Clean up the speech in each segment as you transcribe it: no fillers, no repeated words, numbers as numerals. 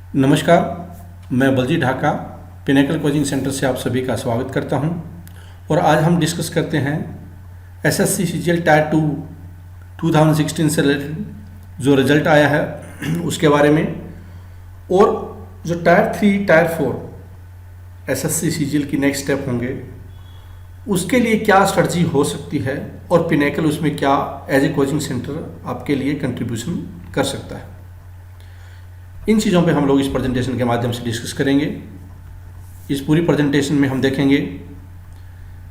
नमस्कार, मैं Baljeet Dhaka pinnacle coaching centre से आप सभी का स्वागत करता हूं और आज हम डिस्कस करते हैं एसएससी सीजीएल टायर 2 2016 से रिलेटेड जो रिज़ल्ट आया है उसके बारे में, और जो टायर 3 टायर 4 एसएससी सीजीएल की नेक्स्ट स्टेप होंगे उसके लिए क्या स्ट्रेटजी हो सकती है और पिनेकल उसमें क्या एज ए कोचिंग सेंटर आपके लिए कंट्रीब्यूशन कर सकता है। इन चीज़ों पे हम लोग इस प्रेजेंटेशन के माध्यम से डिस्कस करेंगे। इस पूरी प्रेजेंटेशन में हम देखेंगे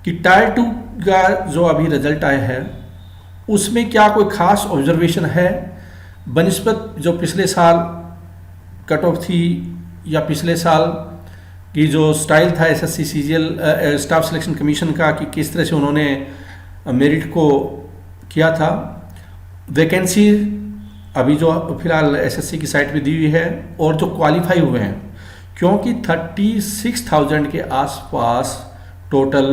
कि टायर 2 का जो अभी रिजल्ट आया है उसमें क्या कोई ख़ास ऑब्जर्वेशन है बनिस्बत जो पिछले साल कट ऑफ थी या पिछले साल की जो स्टाइल था SSC CGL staff selection commission का कि किस तरह से उन्होंने मेरिट को किया था। वैकेंसी अभी जो फिलहाल एसएससी की साइट पे दी हुई है और जो क्वालिफाई हुए हैं, क्योंकि 36,000 के आसपास टोटल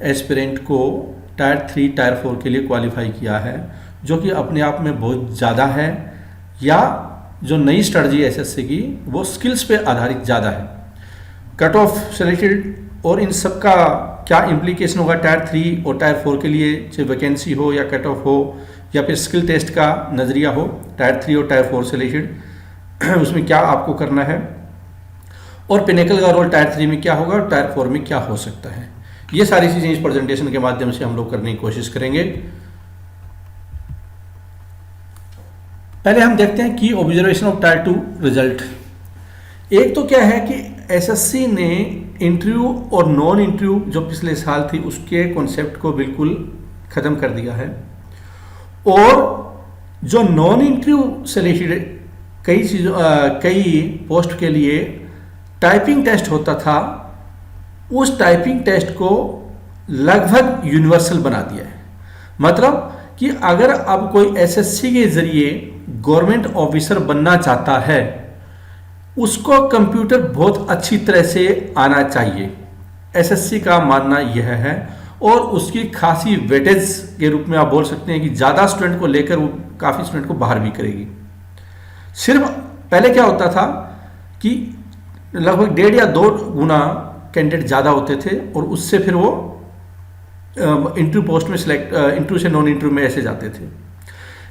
एस्पिरेंट को टायर 3 टायर 4 के लिए क्वालिफाई किया है, जो कि अपने आप में बहुत ज़्यादा है। या जो नई स्ट्रेटजी है एसएससी की वो स्किल्स पे आधारित ज़्यादा है। कट ऑफ सेलेक्टेड और इन सब का क्या इम्प्लीकेशन होगा टायर 3 और टायर 4 के लिए, चाहे वैकेंसी हो या कट ऑफ हो या फिर स्किल टेस्ट का नज़रिया हो टायर 3 और टायर 4 से रिलेटेड, उसमें क्या आपको करना है और पिनेकल का रोल टायर 3 में क्या होगा और टायर 4 में क्या हो सकता है, ये सारी चीज़ें इस प्रेजेंटेशन के माध्यम से हम लोग करने की कोशिश करेंगे। पहले हम देखते हैं की ऑब्जर्वेशन ऑफ टायर 2 रिजल्ट। एक तो क्या है कि एसएससी ने इंटरव्यू और नॉन इंटरव्यू जो पिछले साल थी उसके कॉन्सेप्ट को बिल्कुल ख़त्म कर दिया है, और जो नॉन इंटरव्यू से रिलेटेड कई पोस्ट के लिए टाइपिंग टेस्ट होता था, उस टाइपिंग टेस्ट को लगभग यूनिवर्सल बना दिया है। मतलब कि अगर अब कोई एसएससी के ज़रिए गवर्नमेंट ऑफिसर बनना चाहता है उसको कंप्यूटर बहुत अच्छी तरह से आना चाहिए, एसएससी का मानना यह है। और उसकी खासी वेटेज के रूप में आप बोल सकते हैं कि ज़्यादा स्टूडेंट को लेकर वो काफ़ी स्टूडेंट को बाहर भी करेगी। सिर्फ पहले क्या होता था कि लगभग 1.5 या 2 गुना कैंडिडेट ज़्यादा होते थे और उससे फिर वो इंटरव्यू पोस्ट में इंटरव्यू से नॉन इंटरव्यू में ऐसे जाते थे।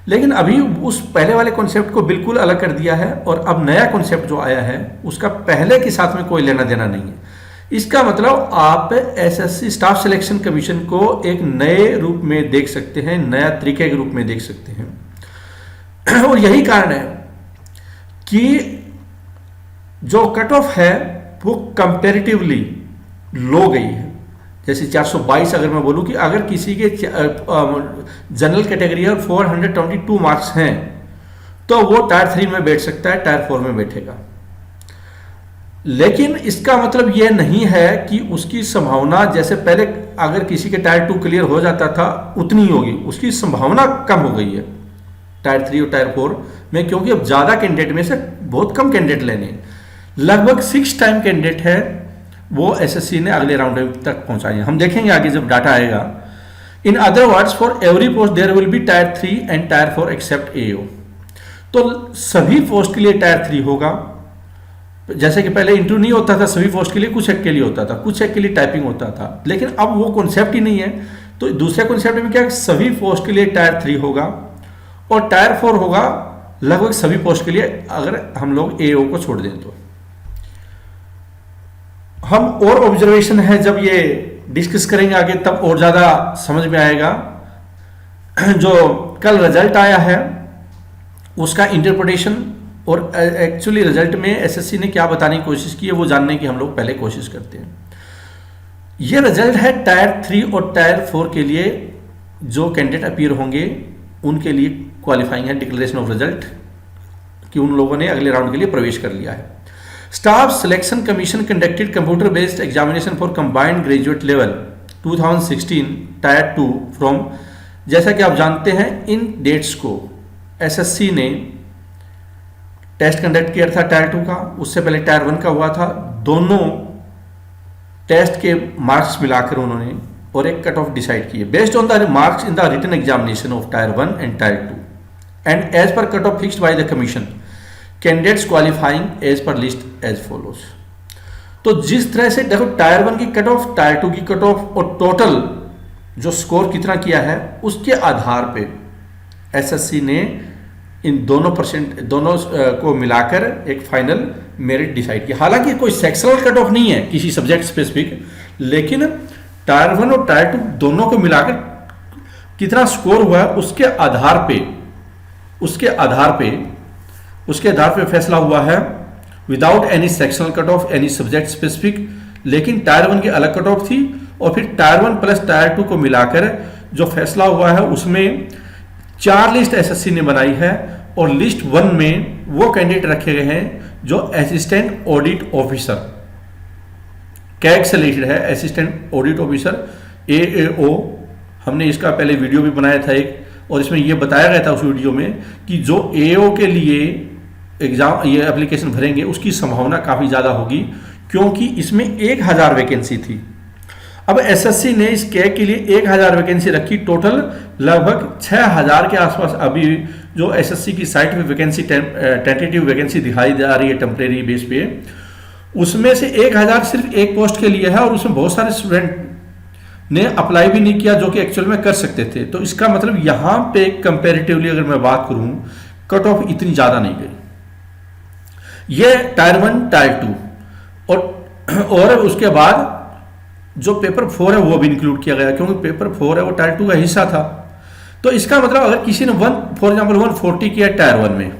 लेकिन अभी उस पहले वाले कॉन्सेप्ट को बिल्कुल अलग कर दिया है और अब नया कॉन्सेप्ट जो आया है उसका पहले के साथ में कोई लेना देना नहीं है। इसका मतलब आप एसएससी स्टाफ सिलेक्शन कमीशन को एक नए रूप में देख सकते हैं, नया तरीके के रूप में देख सकते हैं। और यही कारण है कि जो कट ऑफ है वो कंपैरेटिवली लो गई है। जैसे 422 अगर मैं बोलूं कि अगर किसी के जनरल कैटेगरी और 422 मार्क्स हैं तो वो टायर 3 में बैठ सकता है, टायर 4 में बैठेगा। लेकिन इसका मतलब यह नहीं है कि उसकी संभावना जैसे पहले अगर किसी के टायर 2 क्लियर हो जाता था उतनी होगी, उसकी संभावना कम हो गई है टायर 3 और टायर 4 में, क्योंकि अब ज़्यादा कैंडिडेट में से बहुत कम कैंडिडेट लेने हैं। लगभग 6 टाइम कैंडिडेट है वो एसएससी ने अगले राउंड तक पहुंचाए। हम देखेंगे आगे जब डाटा आएगा। In other words for every post there will be tier 3 and tier 4 except AO. तो सभी पोस्ट के लिए टायर 3 होगा। जैसे कि पहले इंटरव्यू नहीं होता था सभी पोस्ट के लिए, कुछ एक के लिए होता था, कुछ एक के लिए टाइपिंग होता था, लेकिन अब वो कॉन्सेप्ट ही नहीं है। तो दूसरे कॉन्सेप्ट में क्या, सभी पोस्ट के लिए टायर 3 होगा और टायर 4 होगा लगभग सभी पोस्ट के लिए, अगर हम लोग एओ को छोड़ दें तो। हम और ऑब्जर्वेशन है जब ये डिस्कस करेंगे आगे तब और ज़्यादा समझ में आएगा। जो कल रिजल्ट आया है उसका इंटरप्रिटेशन और एक्चुअली रिजल्ट में एसएससी ने क्या बताने की कोशिश की है वो जानने की हम लोग पहले कोशिश करते हैं। ये रिजल्ट है टायर 3 और टायर 4 के लिए जो कैंडिडेट अपीयर होंगे उनके लिए क्वालिफाइंग है डिक्लेरेशन ऑफ रिजल्ट कि उन लोगों ने अगले राउंड के लिए प्रवेश कर लिया है। Staff selection commission conducted computer based examination for combined graduate level 2016 tyre 2 from, जैसा कि आप जानते हैं इन डेट्स को एसएससी ने टेस्ट कंडक्ट किया था टायर 2 का, उससे पहले टायर 1 का हुआ था। दोनों टेस्ट के मार्क्स मिलाकर उन्होंने और एक कट ऑफ डिसाइड किए based on the marks in the written examination of tier 1 and tier 2 and as per cut off fixed by the commission. Candidates qualifying as per list as follows. तो जिस तरह से देखो tyre 1 की cut off, tyre 2 की cut off और total जो score कितना किया है उसके आधार पे एसएससी ने इन दोनों को मिलाकर एक फाइनल मेरिट डिसाइड किया। हालांकि कोई सेक्शनल कट ऑफ नहीं है किसी सब्जेक्ट स्पेसिफिक, लेकिन टायर 1 और टायर 2 दोनों को मिलाकर कितना स्कोर हुआ है उसके आधार पे फैसला हुआ है, without any sectional cut of, any subject specific. लेकिन टायर 1 की अलग कट ऑफ थी और फिर टायर 1 प्लस टायर 2 को मिलाकर जो फैसला हुआ है उसमें 4 लिस्ट एसएससी ने बनाई है और लिस्ट 1 में वो कैंडिडेट रखे गए हैं जो असिस्टेंट ऑडिट ऑफिसर कैग से रिलेटेड है, असिस्टेंट ऑडिट ऑफिसर AAO। हमने इसका पहले वीडियो भी बनाया था एक, और इसमें यह बताया गया था उस वीडियो में कि जो AO के लिए एग्जाम ये एप्लीकेशन भरेंगे उसकी संभावना काफ़ी ज़्यादा होगी, क्योंकि इसमें 1000 वैकेंसी थी। अब एसएससी ने इस कैग के लिए 1000 वैकेंसी रखी, टोटल लगभग 6000 के आसपास अभी जो एसएससी की साइट पे वैकेंसी टेंटेटिव वैकेंसी दिखाई जा रही है टेम्परेरी बेस पे, उसमें से 1000 सिर्फ एक पोस्ट के लिए है और उसमें बहुत सारे स्टूडेंट ने अप्लाई भी नहीं किया जो कि एक्चुअल में कर सकते थे। तो इसका मतलब यहाँ पे कंपैरेटिवली अगर मैं बात करूँ कट ऑफ इतनी ज़्यादा नहीं गई। ये टायर 1 टायर 2 और उसके बाद जो पेपर 4 है वो भी इंक्लूड किया गया, क्योंकि पेपर 4 है वो टायर 2 का हिस्सा था। तो इसका मतलब अगर किसी ने फॉर एग्जाम्पल 140 किया टायर 1 में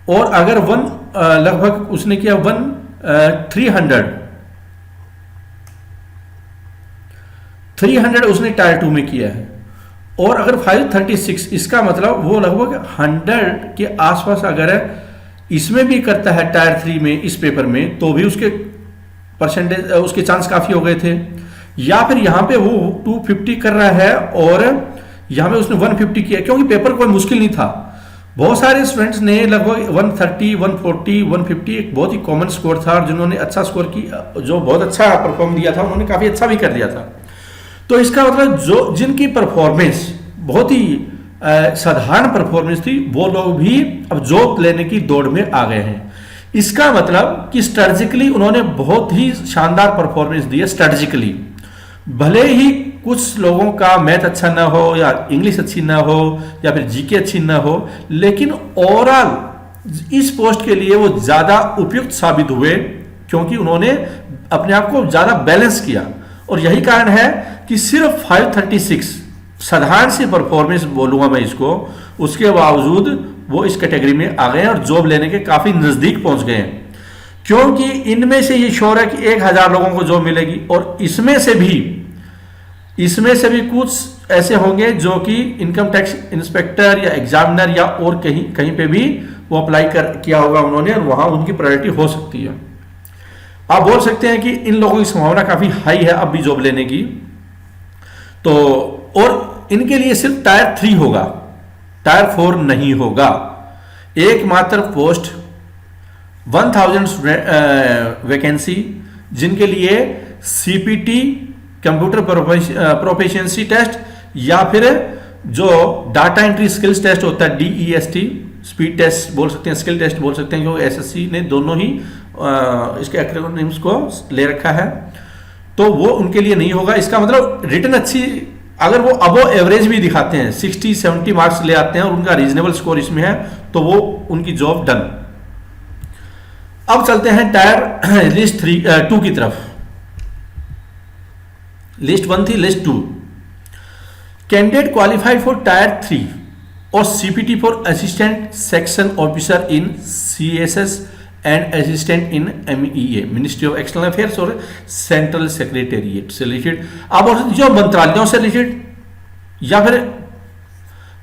और अगर लगभग उसने किया 300 उसने टायर 2 में किया है और अगर 536, इसका मतलब वो लगभग 100 के आसपास अगर इसमें भी करता है टायर 3 में इस पेपर में, तो भी उसके परसेंटेज उसके चांस काफ़ी हो गए थे। या फिर यहाँ पे वो 250 कर रहा है और यहाँ पे उसने 150 किया, क्योंकि पेपर कोई मुश्किल नहीं था। बहुत सारे स्टूडेंट्स ने लगभग 130, 140, 150 एक बहुत ही कॉमन स्कोर था, और जिन्होंने अच्छा स्कोर किया, जो बहुत अच्छा परफॉर्म दिया था, उन्होंने काफ़ी अच्छा भी कर दिया था। तो इसका मतलब जो जिनकी परफॉर्मेंस बहुत ही साधारण परफॉर्मेंस थी वो लोग भी अब जॉब लेने की दौड़ में आ गए हैं। इसका मतलब कि स्ट्रेटजिकली उन्होंने बहुत ही शानदार परफॉर्मेंस दी है। स्ट्रेटजिकली भले ही कुछ लोगों का मैथ अच्छा ना हो या इंग्लिश अच्छी ना हो या फिर जीके अच्छी ना हो, लेकिन ओवरऑल इस पोस्ट के लिए वो ज़्यादा उपयुक्त साबित हुए, क्योंकि उन्होंने अपने आप को ज़्यादा बैलेंस किया। और यही कारण है कि सिर्फ 536 साधारण सी परफॉर्मेंस बोलूँगा मैं इसको, उसके बावजूद वो इस कैटेगरी में आ गए हैं और जॉब लेने के काफ़ी नज़दीक पहुंच गए हैं, क्योंकि इनमें से ये श्योर है कि 1000 लोगों को जॉब मिलेगी और इसमें से भी कुछ ऐसे होंगे जो कि इनकम टैक्स इंस्पेक्टर या एग्जामिनर या और कहीं पे भी वो अप्लाई किया होगा उन्होंने, और वहाँ उनकी प्रायोरिटी हो सकती है। आप बोल सकते हैं कि इन लोगों की संभावना काफ़ी हाई है अब भी जॉब लेने की। तो और इनके लिए सिर्फ टायर 3 होगा, टायर 4 नहीं होगा। एकमात्र पोस्ट 1000 वैकेंसी जिनके लिए सीपीटी कंप्यूटर प्रोफिशिएंसी टेस्ट या फिर जो डाटा एंट्री स्किल्स टेस्ट होता है DEST, स्पीड टेस्ट बोल सकते हैं, स्किल टेस्ट बोल सकते हैं, क्योंकि एसएससी ने दोनों ही इसके एक्रोनिम्स को ले रखा है, तो वो उनके लिए नहीं होगा। इसका मतलब रिटर्न अच्छी, अगर वो अबव एवरेज भी दिखाते हैं, 60-70 मार्क्स ले आते हैं और उनका रीजनेबल स्कोर इसमें है, तो वो उनकी जॉब डन। अब चलते हैं टायर लिस्ट 2 की तरफ। लिस्ट 1 थी, list 2। Candidate qualified for tier 3 और CPT for assistant section officer in CSS and assistant in MEA, ministry of external affairs और सेंट्रल सेक्रेटेरिएट से रिलेटेड। आप जो मंत्रालयों से रिलेटेड या फिर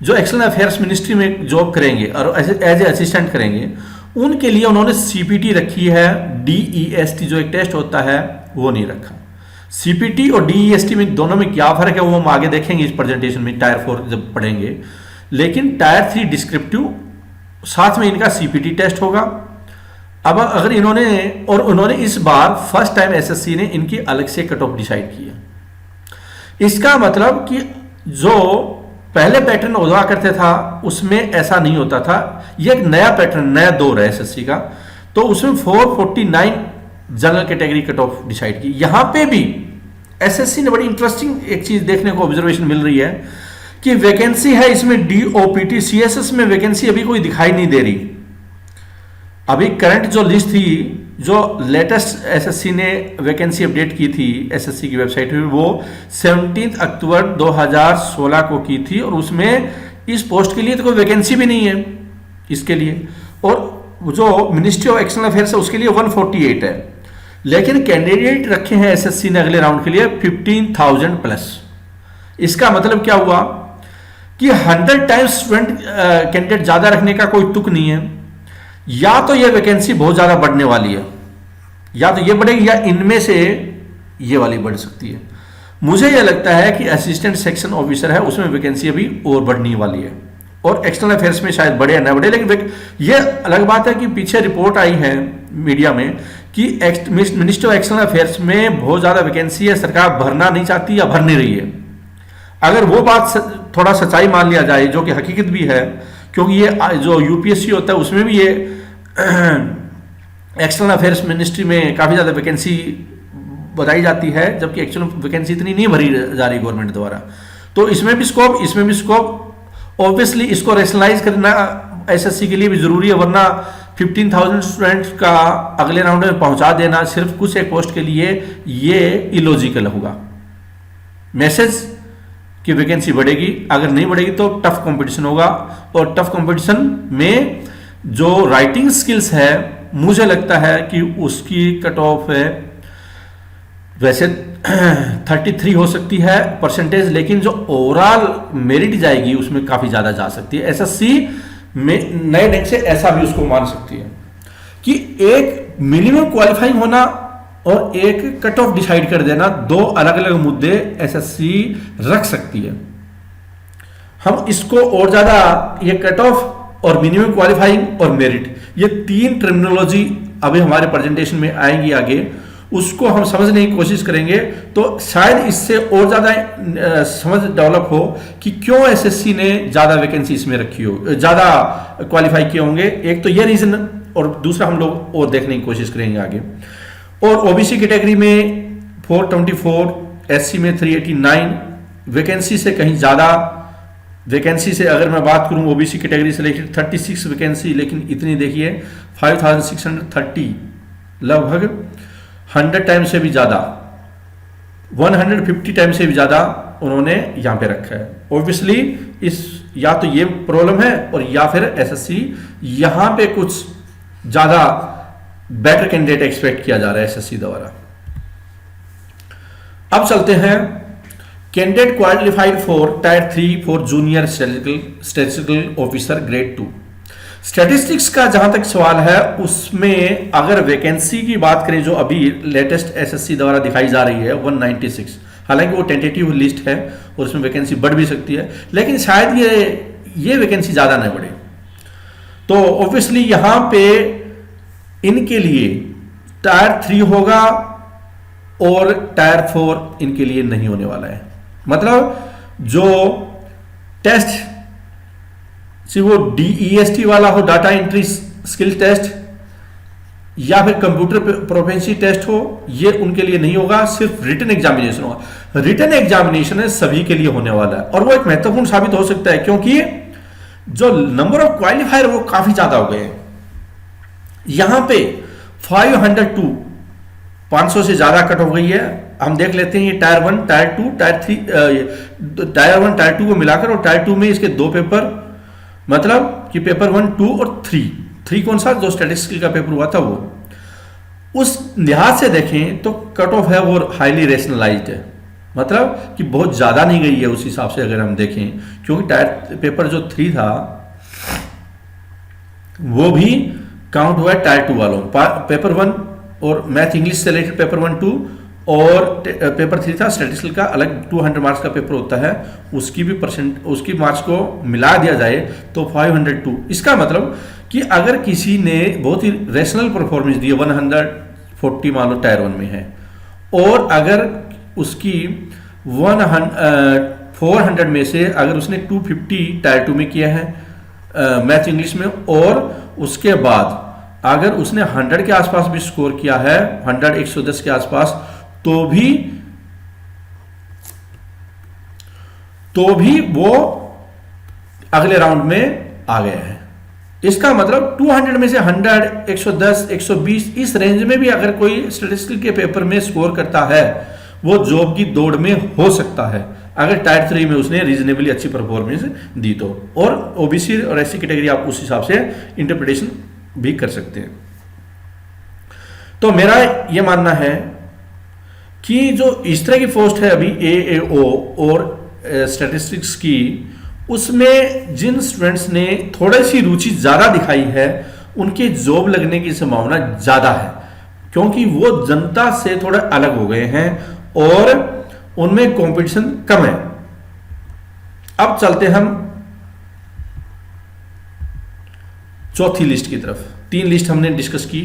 जो एक्सटर्नल अफेयर्स मिनिस्ट्री में जॉब करेंगे और एज ए असिस्टेंट करेंगे, उनके लिए उन्होंने CPT रखी है। DEST जो एक टेस्ट होता है वो नहीं रखा। CPT और DEST में दोनों में क्या फर्क है वो हम आगे देखेंगे इस प्रेजेंटेशन में, टायर 4 जब पढ़ेंगे। लेकिन टायर 3 डिस्क्रिप्टिव, साथ में इनका CPT टेस्ट होगा। अब अगर उन्होंने इस बार फर्स्ट टाइम एसएससी ने इनकी अलग से कट ऑफ डिसाइड की है। इसका मतलब कि जो पहले पैटर्न हुआ करते था उसमें ऐसा नहीं होता था। ये एक नया पैटर्न, नया दौर है एसएससी का। तो उसमें 449 general category cut off decide की। यहां पे भी एसएससी ने बड़ी इंटरेस्टिंग एक चीज देखने को ऑब्जर्वेशन मिल रही है कि वैकेंसी है इसमें डीओपीटी सीएसएस में वैकेंसी अभी कोई दिखाई नहीं दे रही। अभी करंट जो लिस्ट थी, जो लेटेस्ट एसएससी ने वैकेंसी अपडेट की थी एसएससी की वेबसाइट पे, वो 17 अक्टूबर 2016 को की थी और उसमें इस पोस्ट के लिए तो कोई वैकेंसी भी नहीं है इसके लिए। और जो मिनिस्ट्री ऑफ एक्सटर्नल अफेयर्स है उसके लिए 148 है, लेकिन कैंडिडेट रखे हैं एसएससी ने अगले राउंड के लिए 15,000 प्लस। इसका मतलब क्या हुआ कि 100 टाइम्स स्टूडेंट कैंडिडेट ज्यादा रखने का कोई तुक नहीं है। या तो यह वैकेंसी बहुत ज्यादा बढ़ने वाली है, या तो ये बढ़ेगी या इनमें से ये वाली बढ़ सकती है। मुझे यह लगता है कि असिस्टेंट सेक्शन ऑफिसर है उसमें वैकेंसी अभी और बढ़ने वाली है, और एक्सटर्नल अफेयर्स में शायद बढ़े या ना बढ़े। लेकिन ये अलग बात है कि पीछे रिपोर्ट आई है मीडिया में कि मिनिस्ट्री ऑफ एक्सटर्नल अफेयर्स में बहुत ज्यादा वैकेंसी है, सरकार भरना नहीं चाहती या भर नहीं रही है। अगर वो बात थोड़ा सच्चाई मान लिया जाए, जो कि हकीकत भी है, क्योंकि ये जो यूपीएससी होता है उसमें भी ये एक्सटर्नल अफेयर्स मिनिस्ट्री में काफ़ी ज़्यादा वैकेंसी बताई जाती है, जबकि एक्चुअल वैकेंसी इतनी नहीं भरी जा रही गवर्नमेंट द्वारा। तो इसमें भी स्कोप ऑब्वियसली इसको रेशनलाइज करना एसएससी के लिए भी जरूरी है, वरना 15,000 स्टूडेंट्स का अगले राउंड में पहुंचा देना सिर्फ कुछ एक पोस्ट के लिए ये इलॉजिकल होगा। मैसेज कि वैकेंसी बढ़ेगी, अगर नहीं बढ़ेगी तो टफ कंपटीशन होगा, और टफ कंपटीशन में जो राइटिंग स्किल्स है मुझे लगता है कि उसकी कट ऑफ है वैसे 33 हो सकती है परसेंटेज, लेकिन जो ओवरऑल मेरिट जाएगी उसमें काफी ज्यादा जा सकती है। एसएससी में नए ढंग से ऐसा भी उसको मान सकती है कि एक मिनिमम क्वालिफाइंग होना और एक कट ऑफ डिसाइड कर देना, दो अलग अलग मुद्दे एसएससी रख सकती है। हम इसको और ज्यादा ये कट ऑफ और मिनिमम क्वालिफाइंग और मेरिट, ये तीन टर्मिनोलॉजी अभी हमारे प्रेजेंटेशन में आएंगी आगे, उसको हम समझने की कोशिश करेंगे तो शायद इससे और ज्यादा समझ डेवलप हो कि क्यों एसएससी ने ज्यादा वैकेंसी इसमें रखी हो, ज्यादा क्वालिफाई किए होंगे। एक तो ये रीजन, और दूसरा हम लोग और देखने की कोशिश करेंगे आगे। और ओबीसी कैटेगरी में 424, एससी में 389, वैकेंसी से कहीं ज्यादा वैकेंसी से अगर मैं बात करूं ओबीसी कैटेगरी से लेकर 36 वैकेंसी, लेकिन इतनी देखिए 5630, लगभग 100 टाइम से भी ज्यादा, 150 टाइम से भी ज्यादा उन्होंने यहां पे रखा है। ऑब्वियसली इस या तो ये प्रॉब्लम है और या फिर एसएससी यहां पे कुछ ज्यादा बेटर कैंडिडेट एक्सपेक्ट किया जा रहा है एसएससी द्वारा। अब चलते हैं candidate qualified for tier 3 for junior statistical officer grade 2। Statistics का जहां तक सवाल है उसमें अगर वैकेंसी की बात करें जो अभी लेटेस्ट एसएससी द्वारा दिखाई जा रही है 196, हालांकि वो टेंटेटिव लिस्ट है और उसमें वैकेंसी बढ़ भी सकती है, लेकिन शायद ये वैकेंसी ज्यादा न बढ़े। तो ऑब्वियसली यहां पे इनके लिए टायर 3 होगा और टायर 4 इनके लिए नहीं होने वाला है। मतलब जो टेस्ट चाहे वो DEST वाला हो, डाटा एंट्री स्किल टेस्ट, या फिर कंप्यूटर प्रोफिशिएंसी टेस्ट हो, ये उनके लिए नहीं होगा, सिर्फ रिटन एग्जामिनेशन होगा। रिटन एग्जामिनेशन है सभी के लिए होने वाला है और वो एक महत्वपूर्ण साबित हो सकता है क्योंकि जो नंबर ऑफ क्वालिफायर वो काफी ज्यादा हो गए हैं। यहां पे 502 500 से ज्यादा कट हो गई है। हम देख लेते हैं ये tyre 1, tier 2, tier 3, tyre 1 tier 2 को मिलाकर, और टायर 2 में इसके दो पेपर, मतलब कि पेपर 1, 2 और 3 कौन सा, जो स्टैटिस्टिकल का पेपर हुआ था वो, उस लिहाज से देखें तो कट ऑफ है वो हाईली रेशनलाइज्ड है, मतलब कि बहुत ज्यादा नहीं गई है उस हिसाब से अगर हम देखें, क्योंकि टायर पेपर जो 3 था वो भी काउंट हुआ है टायर 2 वालों, पेपर 1 और मैथ इंग्लिश से रिलेटेड पेपर 1, 2 और पेपर 3 था स्टैटिस्टिकल का, अलग 200 मार्क्स का पेपर होता है, उसकी भी उसकी मार्क्स को मिला दिया जाए तो 502। इसका मतलब कि अगर किसी ने बहुत ही रेशनल परफॉर्मेंस दी, 140 मान लो टायर 1 में है, और अगर उसकी 400 में से अगर उसने 250 टायर 2 में किया है मैथ इंग्लिश में, और उसके बाद अगर उसने 100 के आसपास भी स्कोर किया है, 100 110 के आसपास, तो भी वो अगले राउंड में आ गए हैं। इसका मतलब 200 में से 100, 110, 120 इस रेंज में भी अगर कोई स्टैटिस्टिकल के पेपर में स्कोर करता है, वो जॉब की दौड़ में हो सकता है अगर टायर 3 में उसने रीजनेबली अच्छी परफॉर्मेंस दी तो। और ओबीसी और एससी कैटेगरी आप उस हिसाब से इंटरप्रिटेशन भी कर सकते हैं। तो मेरा यह मानना है कि जो इस तरह की पोस्ट है अभी AAO और स्टैटिस्टिक्स की, उसमें जिन स्टूडेंट्स ने थोड़ी सी रुचि ज़्यादा दिखाई है उनके जॉब लगने की संभावना ज़्यादा है, क्योंकि वो जनता से थोड़ा अलग हो गए हैं और उनमें कंपटीशन कम है। अब चलते हम चौथी लिस्ट की तरफ। 3 लिस्ट हमने डिस्कस की,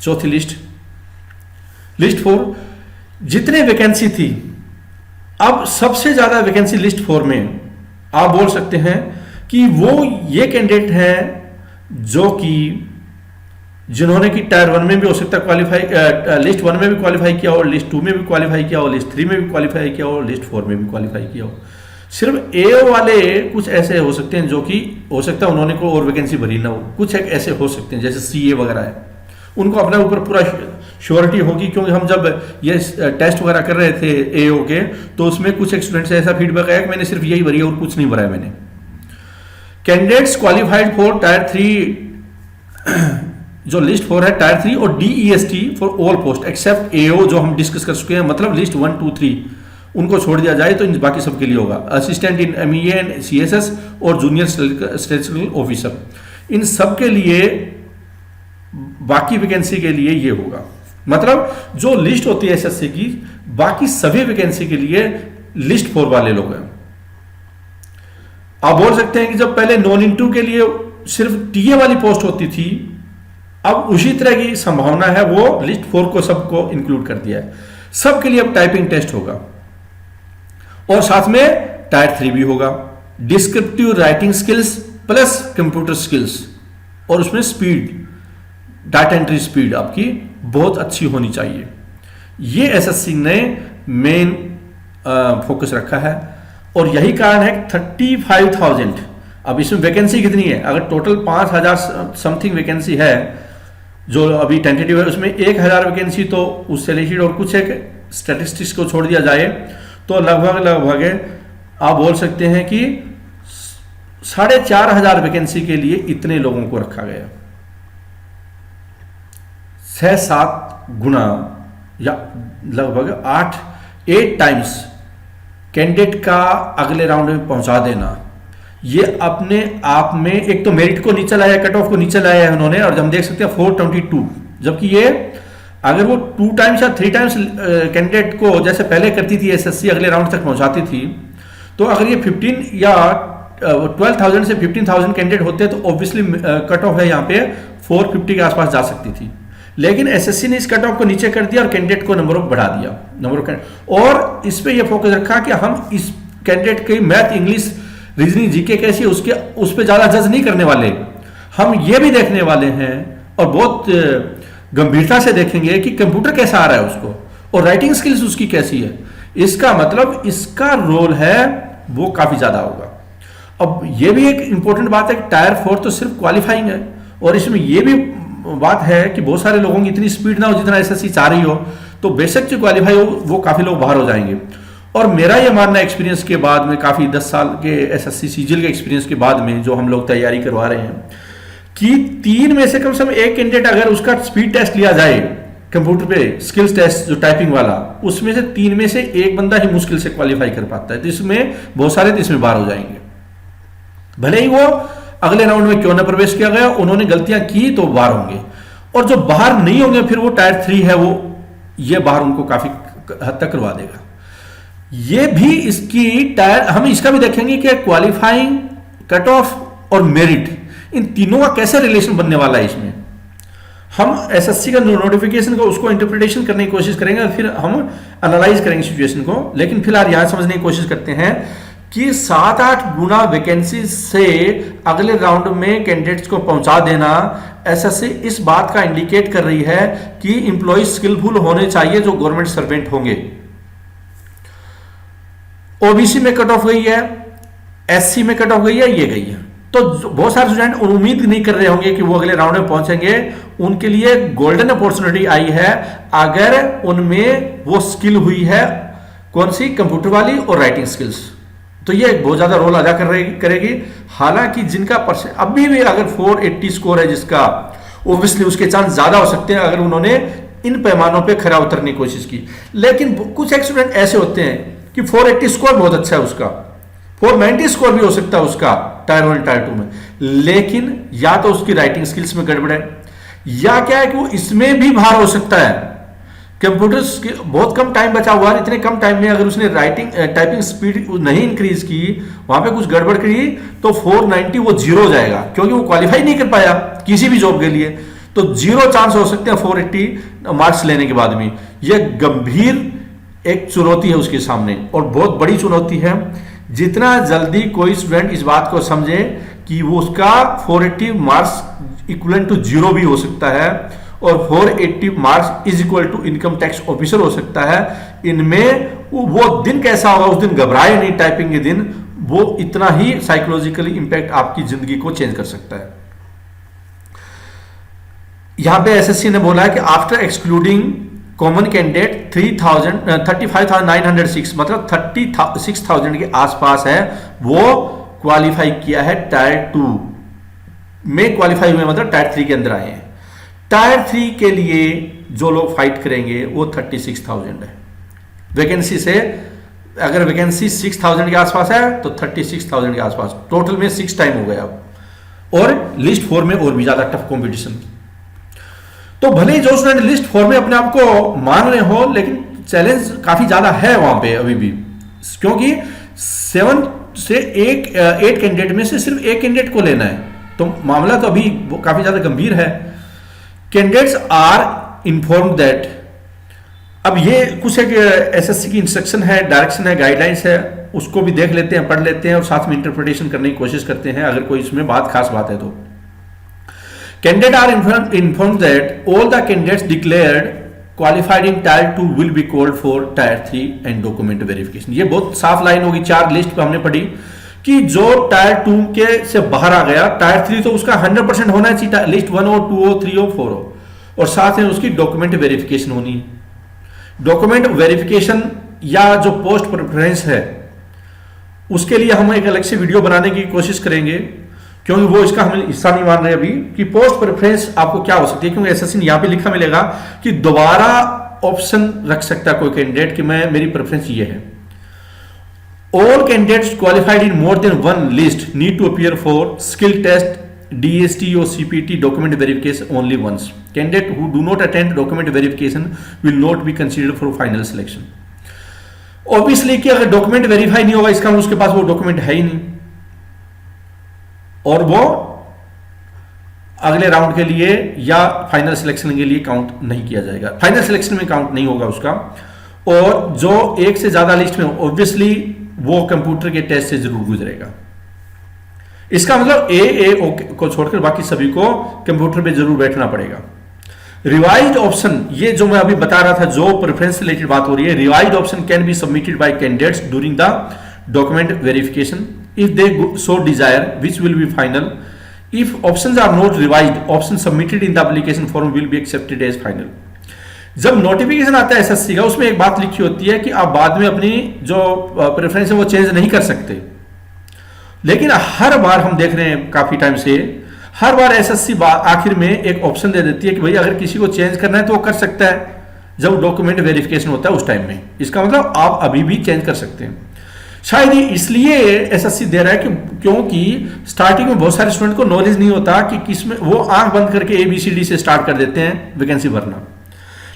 चौथी लिस्ट 4 जितने वैकेंसी थी, अब सबसे ज्यादा वैकेंसी लिस्ट 4 में आप बोल सकते हैं कि वो ये कैंडिडेट हैं जो कि जिन्होंने कि टायर 1 में भी हो सकता क्वालिफाई, लिस्ट 1 में भी क्वालिफाई किया हो, लिस्ट 2 में भी क्वालिफाई किया हो, लिस्ट 3 में भी क्वालिफाई किया हो, लिस्ट 4 में भी क्वालिफाई किया हो। सिर्फ AO वाले कुछ ऐसे हो सकते हैं जो कि हो सकता है उन्होंने कोई और वैकेंसी भरी ना हो, कुछ एक ऐसे हो सकते हैं जैसे CA वगैरह है, उनको अपने ऊपर पूरा श्योरिटी होगी, क्योंकि हम जब ये टेस्ट वगैरह कर रहे थे AO के, तो उसमें कुछ एक स्टूडेंट से ऐसा फीडबैक आया कि मैंने सिर्फ यही भरी है और कुछ नहीं भरा है मैंने। कैंडिडेट्स क्वालिफाइड फॉर टायर 3 जो लिस्ट 4 है टायर 3 और DEST for all post except AO जो हम डिस्कस कर चुके हैं, मतलब लिस्ट 1, 2, 3 उनको छोड़ दिया जाए तो इन बाकी सबके लिए होगा। Assistant in MEA and CSS और जूनियर स्टैटिस्टिकल ऑफिसर, इन सब के लिए बाकी वैकेंसी के लिए ये होगा। मतलब जो लिस्ट होती है SSC की, बाकी सभी वैकेंसी के लिए लिस्ट 4 वाले लोग हैं। आप बोल सकते हैं कि जब पहले नॉन इंटू के लिए सिर्फ TA वाली पोस्ट होती थी, अब उसी तरह की संभावना है, वो लिस्ट 4 को सबको इंक्लूड कर दिया है। सबके लिए अब टाइपिंग टेस्ट होगा और साथ में टायर 3 भी होगा, descriptive writing skills plus computer skills, और उसमें स्पीड, डाटा एंट्री स्पीड आपकी बहुत अच्छी होनी चाहिए। ये SSC ने मेन फोकस रखा है और यही कारण है 35,000। अब इसमें वैकेंसी कितनी है? अगर टोटल 5,000 समथिंग वैकेंसी है जो अभी टेंटेटिव है, उसमें 1,000 वैकेंसी तो उससे रिलेटेड और कुछ एक स्टैटिस्टिक्स को छोड़ दिया जाए तो लगभग आप बोल सकते हैं कि 4,500 वैकेंसी के लिए इतने लोगों को रखा गया। 6-7 गुना या लगभग 8 टाइम्स कैंडिडेट का अगले राउंड में पहुंचा देना, ये अपने आप में एक तो मेरिट को नीचे लाया, कट ऑफ को नीचे लाया है उन्होंने। और हम देख सकते हैं 422, जबकि ये अगर वो 2 टाइम्स या 3 टाइम्स कैंडिडेट को जैसे पहले करती थी SSC अगले राउंड तक पहुंचाती थी, तो अगर ये 15 या 12,000 से 15,000 कैंडिडेट होते तो ऑब्वियसली कट ऑफ है यहाँ पे 450 के आसपास जा सकती थी। लेकिन SSC ने इस कट ऑफ को नीचे कर दिया और कैंडिडेट को नंबर ऑफ बढ़ा दिया, और इस पे ये फोकस रखा कि हम इस कैंडिडेट की मैथ, इंग्लिश, रीजनिंग, जीके कैसी है उस पे ज्यादा जज नहीं करने वाले। हम ये भी देखने वाले हैं और बहुत गंभीरता से देखेंगे कि कंप्यूटर कैसा आ रहा है उसको और राइटिंग स्किल्स उसकी कैसी है। इसका मतलब इसका रोल है वो काफी ज्यादा होगा। अब ये भी एक इंपॉर्टेंट बात है कि टायर 4 तो सिर्फ क्वालिफाइंग है, और इसमें ये भी बात है कि बहुत सारे लोगों की इतनी स्पीड ना हो जितना SSC चाह रही हो, तो बेशक जो क्वालिफाई हो वो काफी लोग बाहर हो जाएंगे। और मेरा ये मानना एक्सपीरियंस के बाद में, काफी 10 साल के SSC CGL के एक्सपीरियंस के बाद में जो हम लोग तैयारी करवा रहे हैं, कि 3 में से कम से कम एक कैंडिडेट अगर उसका स्पीड टेस्ट लिया जाए कंप्यूटर पे, स्किल्स टेस्ट जो टाइपिंग वाला, उसमें से 3 में से एक बंदा ही मुश्किल से क्वालिफाई कर पाता है। तो इसमें बहुत सारे इसमें बाहर हो जाएंगे, भले ही वो अगले राउंड में क्यों ना प्रवेश किया गया, उन्होंने गलतियां की तो बाहर होंगे। और जो बाहर नहीं होंगे फिर वो टायर 3 है, वो ये बाहर उनको काफी हद तक करवा देगा। ये भी इसकी टायर, हम इसका भी देखेंगे कि क्वालिफाइंग, कट ऑफ और मेरिट, इन तीनों का कैसे रिलेशन बनने वाला है। इसमें हम SSC का नोटिफिकेशन को उसको इंटरप्रिटेशन करने की कोशिश करेंगे और फिर हम एनालाइज करेंगे सिचुएशन को। लेकिन फिलहाल यहां समझने की कोशिश करते हैं कि 7-8 गुना वैकेंसी से अगले राउंड में कैंडिडेट्स को पहुंचा देना, एसएससी इस बात का इंडिकेट कर रही है कि एम्प्लॉय स्किलफुल होने चाहिए जो गवर्नमेंट सर्वेंट होंगे। ओबीसी में कट ऑफ गई है, एससी में कट ऑफ गई है, ये गई है। तो बहुत सारे स्टूडेंट उम्मीद नहीं कर रहे होंगे कि वो अगले राउंड में पहुंचेंगे। उनके लिए गोल्डन अपॉर्चुनिटी आई है अगर उनमें वो स्किल हुई है, कौन सी, कंप्यूटर वाली और राइटिंग स्किल्स। तो ये बहुत ज्यादा रोल अदा करेगी। हालांकि जिनका परसेंट अभी भी अगर 480 स्कोर है जिसका, ओब्वियसली उसके चांस ज्यादा हो सकते हैं अगर उन्होंने इन पैमानों पे खरा उतरने की कोशिश की। लेकिन कुछ एक स्टूडेंट ऐसे होते हैं कि 480 स्कोर बहुत अच्छा है उसका, 490 स्कोर भी हो सकता है उसका टायर 1 टायर 2 में, लेकिन या तो उसकी राइटिंग स्किल्स में गड़बड़ है, या क्या है कि वो इसमें भी भार हो सकता है। कंप्यूटर बहुत कम टाइम बचा हुआ है, इतने कम टाइम में अगर उसने टाइपिंग स्पीड नहीं इंक्रीज की, वहां पे कुछ गड़बड़ करी, तो 490 वो जीरो हो जाएगा, क्योंकि वो क्वालिफाई नहीं कर पाया किसी भी जॉब के लिए। तो जीरो चांस हो सकते हैं 480 मार्क्स लेने के बाद में। यह गंभीर एक चुनौती है उसके सामने, और बहुत बड़ी चुनौती है। जितना जल्दी कोई स्टूडेंट इस बात को समझे कि वो उसका 480 मार्क्स इक्वल टू जीरो भी हो सकता है, और 480 marks is equal to income tax officer हो सकता है, इनमें वो दिन कैसा होगा, उस दिन घबराए नहीं टाइपिंग के दिन, वो इतना ही साइकोलॉजिकली इंपैक्ट आपकी जिंदगी को चेंज कर सकता है। यहां पे एसएससी ने बोला है कि आफ्टर एक्सक्लूडिंग कॉमन कैंडिडेट 35,906, मतलब 36,000 के आसपास है, वो क्वालिफाई किया है टायर 2 में, क्वालिफाई हुए मतलब टायर 3 के अंदर आए हैं। टायर 3 के लिए जो लोग फाइट करेंगे वो 36,000 है वैकेंसी से। अगर वैकेंसी 6,000 के आसपास है तो 36,000 के आसपास, टोटल में 6 टाइम हो गया अब, और लिस्ट 4 में और भी ज्यादा टफ कंपटीशन। तो भले ही जो स्टूडेंट लिस्ट 4 में अपने आप को मान रहे हो, लेकिन चैलेंज काफी ज्यादा है वहां पे अभी भी, क्योंकि 7 से 8 कैंडिडेट में से सिर्फ एक कैंडिडेट को लेना है। तो मामला तो अभी काफी ज्यादा गंभीर है। कैंडिडेट्स आर इन्फॉर्म्ड दैट, अब ये कुछ एक एसएससी की इंस्ट्रक्शन है, डायरेक्शन है, गाइडलाइंस है, उसको भी देख लेते हैं, पढ़ लेते हैं, और साथ में इंटरप्रिटेशन करने की कोशिश करते हैं अगर कोई इसमें खास बात है तो। Candidates are informed that all the candidates declared qualified in Tier 2 will be called for Tier 3 and document verification। ये बहुत साफ लाइन होगी, 4 लिस्ट पे हमने पढ़ी कि जो Tier 2 के से बाहर आ गया, Tier 3 तो उसका 100% होना चाहिए, लिस्ट 1 हो, 2 हो, 3 हो, 4 हो, और साथ में उसकी डॉक्यूमेंट वेरिफिकेशन होनी है। डॉक्यूमेंट वेरिफिकेशन या जो पोस्ट प्रेफरेंस है, उसके लिए हम एक अलग से वीडियो बनाने की कोशिश करेंगे, क्योंकि वो इसका हम हिस्सा नहीं मान रहे अभी कि पोस्ट प्रेफरेंस आपको क्या हो सकती है। क्योंकि एसएससी ने यहां पे लिखा मिलेगा कि दोबारा ऑप्शन रख सकता है कोई कैंडिडेट कि मेरी प्रेफरेंस ये है। All candidates qualified in more than 1 list need to appear for skill test, DST और CPT document verification only once. Candidate who do not attend document verification will not be considered for final selection. Obviously कि अगर document verify नहीं होगा, इसका उसके पास वो document है ही नहीं, और वो अगले राउंड के लिए या फाइनल सिलेक्शन के लिए काउंट नहीं किया जाएगा, फाइनल सिलेक्शन में काउंट नहीं होगा उसका। और जो एक से ज्यादा लिस्ट में, ऑब्वियसली वो कंप्यूटर के टेस्ट से जरूर गुजरेगा। इसका मतलब ए को छोड़कर बाकी सभी को कंप्यूटर पे जरूर बैठना पड़ेगा। रिवाइज्ड ऑप्शन, ये जो मैं अभी बता रहा था, जो प्रेफरेंस रिलेटेड बात हो रही है, revised option can be submitted by candidates during the document verification if they so desire, which will be final. If options are not revised, options submitted in the application form will be accepted as final. जब notification आता है SSC का, उसमें एक बात लिखी होती है कि आप बाद में अपनी जो प्रेफरेंस है वो चेंज नहीं कर सकते, लेकिन हर बार हम देख रहे हैं काफी टाइम से, हर बार एसएससी आखिर में एक ऑप्शन दे देती है कि भाई अगर किसी को चेंज करना है तो वो कर सकता है जब डॉक्यूमेंट वेरिफिकेशन होता है उस टाइम में। इसका मतलब आप अभी भी चेंज कर सकते हैं। शायद इसलिए एसएससी दे रहा है कि क्योंकि स्टार्टिंग में बहुत सारे स्टूडेंट को नॉलेज नहीं होता कि किसमें, वो आंख बंद करके ABCD से स्टार्ट कर देते हैं वैकेंसी भरना,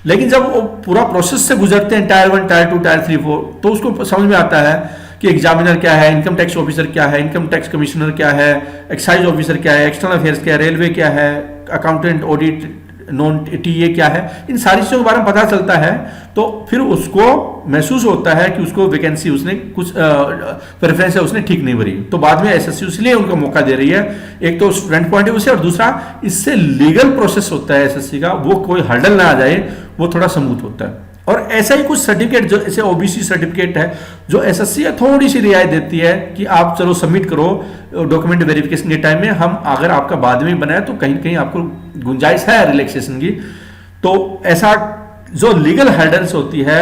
लेकिन जब वो पूरा प्रोसेस से गुजरते हैं टायर 1, टायर 2, टायर 3, 4, तो उसको समझ में आता है कि एग्जामिनर क्या है, इनकम टैक्स ऑफिसर क्या है, इनकम टैक्स कमिश्नर क्या है, एक्साइज ऑफिसर क्या है, एक्सटर्नल अफेयर्स क्या है, रेलवे क्या है, अकाउंटेंट, ऑडिट, नॉन टीए क्या है, इन सारी चीज़ों के बारे में पता चलता है, तो फिर उसको महसूस होता है कि उसको वैकेंसी उसने कुछ प्रेफरेंस है उसने ठीक नहीं भरी, तो बाद में एसएससी इसलिए उनको मौका दे रही है। एक तो स्टूडेंट पॉइंट ऑफ व्यू से, और दूसरा इससे लीगल प्रोसेस होता है एसएससी का, वो कोई हर्डल ना आ जाए, वो थोड़ा स्मूथ होता है। और ऐसा ही कुछ सर्टिफिकेट जो ऐसे ओबीसी सर्टिफिकेट है जो एसएससी थोड़ी सी रियायत देती है कि आप चलो सबमिट करो डॉक्यूमेंट वेरिफिकेशन के टाइम में, हम अगर आपका बाद में बनाए तो कहीं कहीं आपको गुंजाइश है रिलैक्सेशन की। तो ऐसा जो लीगल हर्डल्स होती है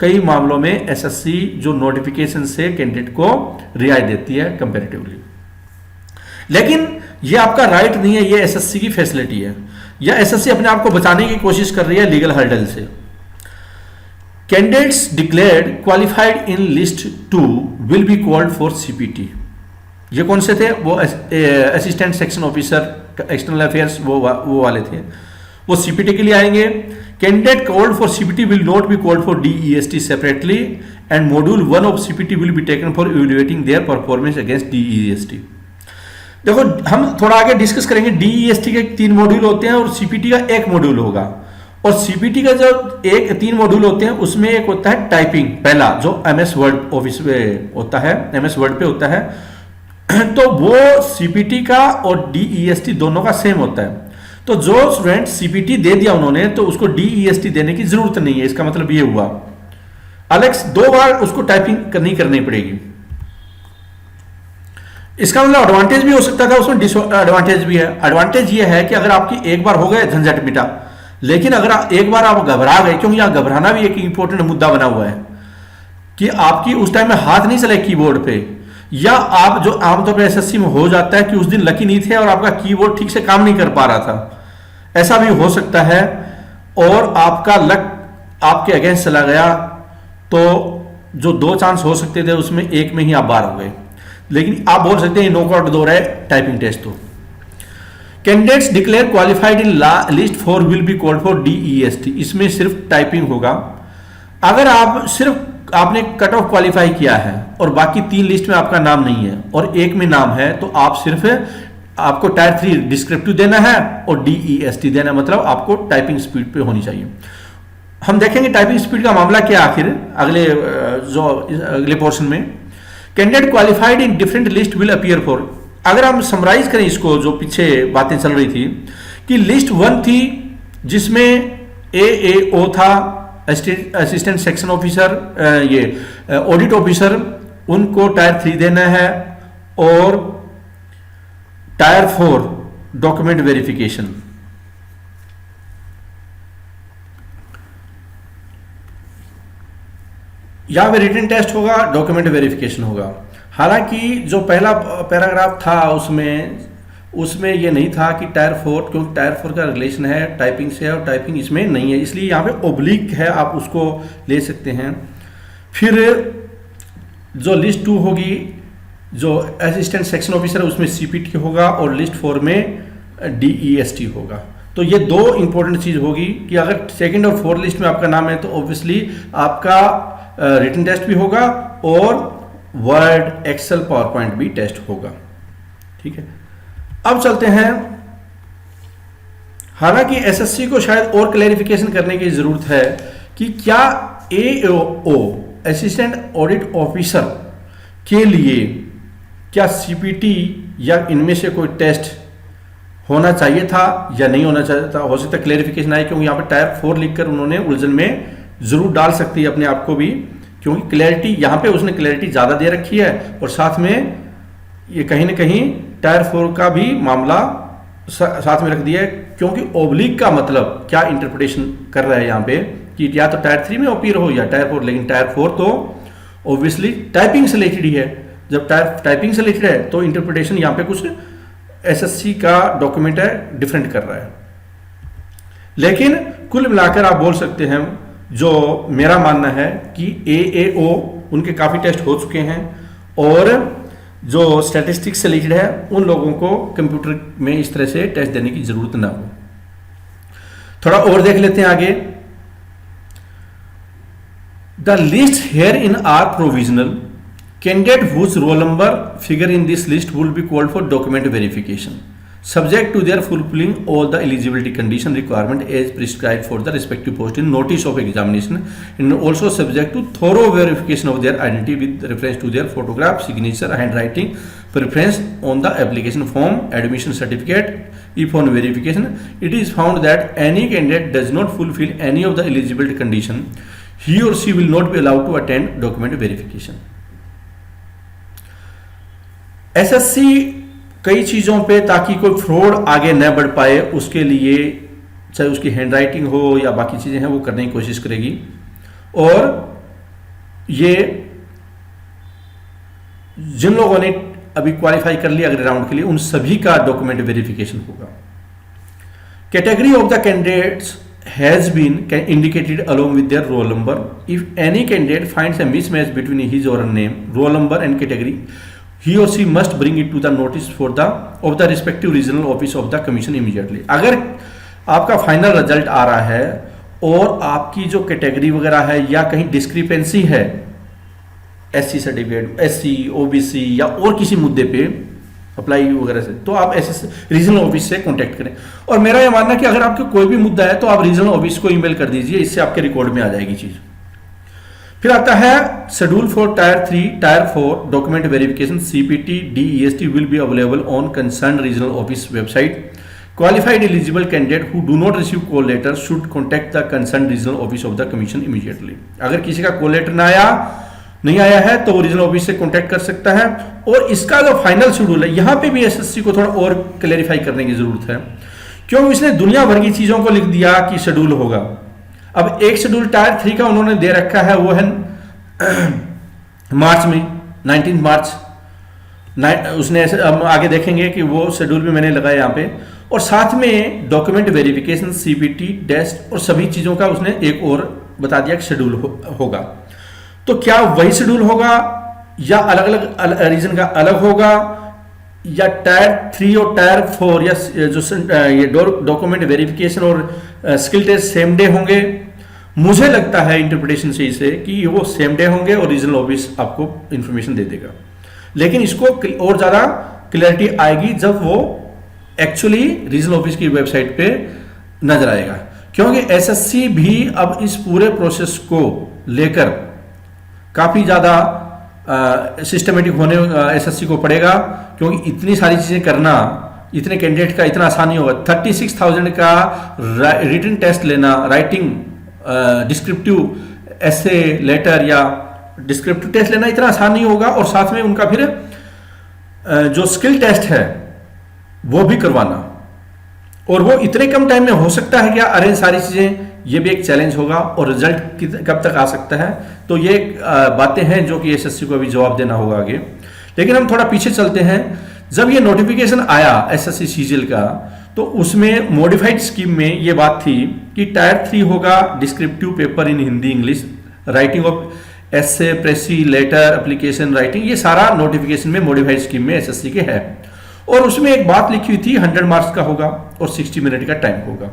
कई मामलों में एसएससी जो नोटिफिकेशन से कैंडिडेट को रियायत देती है कंपैरेटिवली। लेकिन ये आपका राइट नहीं है, ये एसएससी की फैसिलिटी है, या एसएससी अपने आप को बचाने की कोशिश कर रही है लीगल हर्डल से। Candidates declared qualified in list 2 will be called for CPT। ये कौन से थे? वो assistant section officer external affairs वो वाले थे, वो सीपीटी के लिए आएंगे। Candidate called for CPT will not be called for DEST separately and module 1 of CPT will be taken for evaluating their performance against DEST. देखो हम थोड़ा आगे डिस्कस करेंगे, डीईएसटी के 3 मॉड्यूल होते हैं और सीपीटी का 1 मॉड्यूल होगा। और सीपीटी का जो 3 मॉड्यूल होते हैं उसमें एक होता है टाइपिंग, पहला जो एमएस वर्ड ऑफिस पे होता है, एमएस वर्ड पे होता है, तो वो सीपीटी का और डीईएसटी दोनों का सेम होता है। तो जो स्टूडेंट सीपीटी दे दिया उन्होंने तो उसको डीईएसटी देने की जरूरत नहीं है, इसका मतलब ये हुआ अलेक्स 2 बार उसको टाइपिंग करनी पड़ेगी। इसका मतलब एडवांटेज भी हो सकता था उसमें, डिसएडवांटेज भी है। एडवांटेज ये है कि अगर आपकी एक बार हो गए झंझट मिटा, लेकिन अगर एक बार आप घबरा गए, क्योंकि यहां घबराना भी एक इंपॉर्टेंट मुद्दा बना हुआ है कि आपकी उस टाइम में हाथ नहीं चले कीबोर्ड पे, या आप जो आमतौर पर एसएससी में हो जाता है कि उस दिन लकी नहीं थे और आपका कीबोर्ड ठीक से काम नहीं कर पा रहा था, ऐसा भी हो सकता है, और आपका लक आपके अगेंस्ट चला गया, तो जो 2 चांस हो सकते थे उसमें एक में ही आप बाहर हो गए। लेकिन आप बोल सकते हैं नॉकआउट दो रहे टाइपिंग टेस्ट। तो candidates declare qualified in list 4 will be called for DEST, इसमें सिर्फ टाइपिंग होगा। अगर आप सिर्फ आपने कट ऑफ क्वालिफाई किया है और बाकी 3 लिस्ट में आपका नाम नहीं है और एक में नाम है, तो आप सिर्फ आपको टायर 3 डिस्क्रिप्टिव देना है और डीईएसटी देना, मतलब आपको टाइपिंग स्पीड पे होनी चाहिए। हम देखेंगे टाइपिंग स्पीड का मामला क्या आखिर अगले पोर्शन में। Candidate qualified in different list will appear for, अगर हम समराइज करें इसको, जो पीछे बातें चल रही थी कि लिस्ट 1 थी जिसमें एएओ था, असिस्टेंट सेक्शन ऑफिसर, ये ऑडिट ऑफिसर, उनको टायर 3 देना है, और टायर 4 डॉक्यूमेंट वेरिफिकेशन। यहां पे रिटन टेस्ट होगा, डॉक्यूमेंट वेरिफिकेशन होगा। हालांकि जो पहला पैराग्राफ था उसमें ये नहीं था कि टायर 4, क्योंकि टायर 4 का रिलेशन है टाइपिंग से और टाइपिंग इसमें नहीं है, इसलिए यहाँ पे ओब्लिक है, आप उसको ले सकते हैं। फिर जो लिस्ट 2 होगी, जो असिस्टेंट सेक्शन ऑफिसर है उसमें सीपीटी होगा और लिस्ट 4 में डीईएसटी होगा। तो ये 2 इंपॉर्टेंट चीज होगी कि अगर 2nd और 4th लिस्ट में आपका नाम है तो ऑब्वियसली आपका रिटन टेस्ट भी होगा और वर्ड, एक्सेल, पावर पॉइंट भी टेस्ट होगा। ठीक है, अब चलते हैं। हालांकि एसएससी को शायद और क्लैरिफिकेशन करने की जरूरत है कि क्या एओओ असिस्टेंट ऑडिट ऑफिसर के लिए क्या सीपीटी या इनमें से कोई टेस्ट होना चाहिए था या नहीं होना चाहिए था। हो सकता है क्लैरिफिकेशन आए, क्योंकि यहाँ पर टायर 4 लिखकर उन्होंने उलझन में जरूर डाल सकती है अपने आप को भी, क्योंकि क्लैरिटी यहाँ पे उसने क्लैरिटी ज़्यादा दे रखी है, और साथ में ये कहीं ना कहीं टायर 4 का भी मामला साथ में रख दिया है, क्योंकि ओब्लिक का मतलब क्या इंटरप्रिटेशन कर रहा है यहाँ पे कि या तो टायर 3 में अपीयर हो या टायर 4, लेकिन टायर 4 तो ऑब्वियसली टाइपिंग से रिलेटेड ही है। जब टाइपिंग से रिलेटेड है तो इंटरप्रिटेशन यहाँ पे कुछ एसएससी का डॉक्यूमेंट है डिफरेंट कर रहा है। लेकिन कुल मिलाकर आप बोल सकते हैं, जो मेरा मानना है कि एएओ उनके काफ़ी टेस्ट हो चुके हैं, और जो स्टैटिस्टिक्स से रिलेटेड है उन लोगों को कंप्यूटर में इस तरह से टेस्ट देने की जरूरत ना हो। थोड़ा और देख लेते हैं आगे। The list here in are provisional, candidate whose roll number figure in this list will be called for document verification. subject to their fulfilling all the eligibility condition requirement as prescribed for the respective post in notice of examination, and also subject to thorough verification of their identity with reference to their photograph, signature, handwriting, preference on the application form, admission certificate. If on verification it is found that any candidate does not fulfill any of the eligibility condition, he or she will not be allowed to attend document verification. SSC कई चीज़ों पे, ताकि कोई fraud आगे न बढ़ पाए, उसके लिए चाहे उसकी हैंडराइटिंग हो या बाकी चीज़ें हैं वो करने की कोशिश करेगी। और ये जिन लोगों ने अभी क्वालिफाई कर लिया अगले राउंड के लिए, उन सभी का डॉक्यूमेंट वेरिफिकेशन होगा। Category of the candidates has been indicated along with their roll number. If any candidate finds a mismatch between his or her name, roll number and category, he or she must bring it to the notice for the of the respective regional office of the commission immediately. अगर आपका final result आ रहा है और आपकी जो category वगैरह है या कहीं डिस्क्रिपेंसी है SC सर्टिफिकेट, SC, OBC या और किसी मुद्दे पे अप्लाई वगैरह से, तो आप ऐसे रीजनल ऑफिस से कांटेक्ट करें। और मेरा यह मानना है कि अगर आपके कोई भी मुद्दा है तो आप रीजनल ऑफिस को ईमेल कर दीजिए, इससे आपके रिकॉर्ड में आ जाएगी चीज। फिर आता है schedule for tier 3, tier 4 document verification CPT DEST will be available on concern regional office website. Qualified eligible candidate who do not receive call letter should contact the concern regional office of the commission immediately. अगर किसी का call letter नहीं आया है तो वो regional office से contact कर सकता है। और इसका जो फाइनल शेड्यूल है, यहां पे भी एसएससी को थोड़ा और क्लैरिफाई करने की जरूरत है, क्यों इसने दुनिया भर की चीजों को लिख दिया कि शेड्यूल होगा। अब एक शेड्यूल टायर 3 का उन्होंने दे रखा है, वो है मार्च में 19 मार्च उसने ऐसे, हम आगे देखेंगे कि वो शेड्यूल भी मैंने लगाया यहाँ पे। और साथ में डॉक्यूमेंट वेरिफिकेशन CPT टेस्ट और सभी चीजों का उसने एक और बता दिया कि शेड्यूल होगा। तो क्या वही शेड्यूल होगा या अलग अलग रीजन का अलग होगा, या टायर 3 और टायर 4 या जो ये डॉक्यूमेंट वेरिफिकेशन और स्किल टेस्ट सेम डे होंगे? मुझे लगता है इंटरप्रिटेशन से इसे कि वो सेम डे होंगे और रीजनल ऑफिस आपको इंफॉर्मेशन दे देगा। लेकिन इसको और ज्यादा क्लैरिटी आएगी जब वो एक्चुअली रीजनल ऑफिस की वेबसाइट पे नजर आएगा, क्योंकि एसएससी भी अब इस पूरे प्रोसेस को लेकर काफी ज्यादा सिस्टमेटिक होने एसएससी को पड़ेगा, क्योंकि इतनी सारी चीजें करना इतने कैंडिडेट का इतना आसान नहीं होगा। 36,000 का रिटन टेस्ट लेना, राइटिंग डिस्क्रिप्टिव ऐसे लेटर या डिस्क्रिप्टिव टेस्ट लेना इतना आसान नहीं होगा, और साथ में उनका फिर जो स्किल टेस्ट है वो भी करवाना, और वो इतने कम टाइम में हो सकता है क्या? अरे सारी चीजें, ये भी एक चैलेंज होगा, और रिजल्ट कब तक आ सकता है? तो ये बातें हैं जो कि एसएससी को अभी जवाब देना होगा आगे। लेकिन हम थोड़ा पीछे चलते हैं। जब ये नोटिफिकेशन आया एसएससी सीजीएल का, तो उसमें मॉडिफाइड स्कीम में ये बात थी कि टायर 3 होगा descriptive paper in Hindi English, writing of essay, precis, letter, application writing, ये सारा नोटिफिकेशन में मॉडिफाइड स्कीम में एसएससी के है। और उसमें एक बात लिखी हुई थी 100 मार्क्स का होगा और 60 मिनट का टाइम होगा।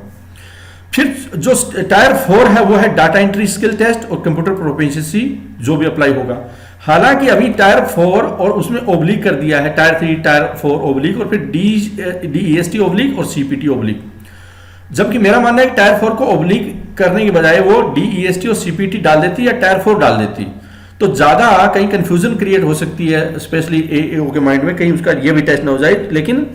फिर जो टायर 4 है वो है डाटा एंट्री स्किल टेस्ट और कंप्यूटर प्रोफिशिएंसी जो भी अप्लाई होगा। हालांकि अभी टायर 4 और उसमें ओब्लिक कर दिया है, टायर 3, टायर 4 ओब्लिक, और फिर DEST ओब्लिक और CPT ओब्लिक। जबकि मेरा मानना है कि टायर 4 को ओब्लिक करने के बजाय वो DEST और CPT डाल देती या टायर 4 डाल देती, तो ज्यादा कहीं कंफ्यूजन क्रिएट हो सकती है, स्पेशली AO के माइंड में, कहीं उसका ये भी टेस्ट ना हो जाए। लेकिन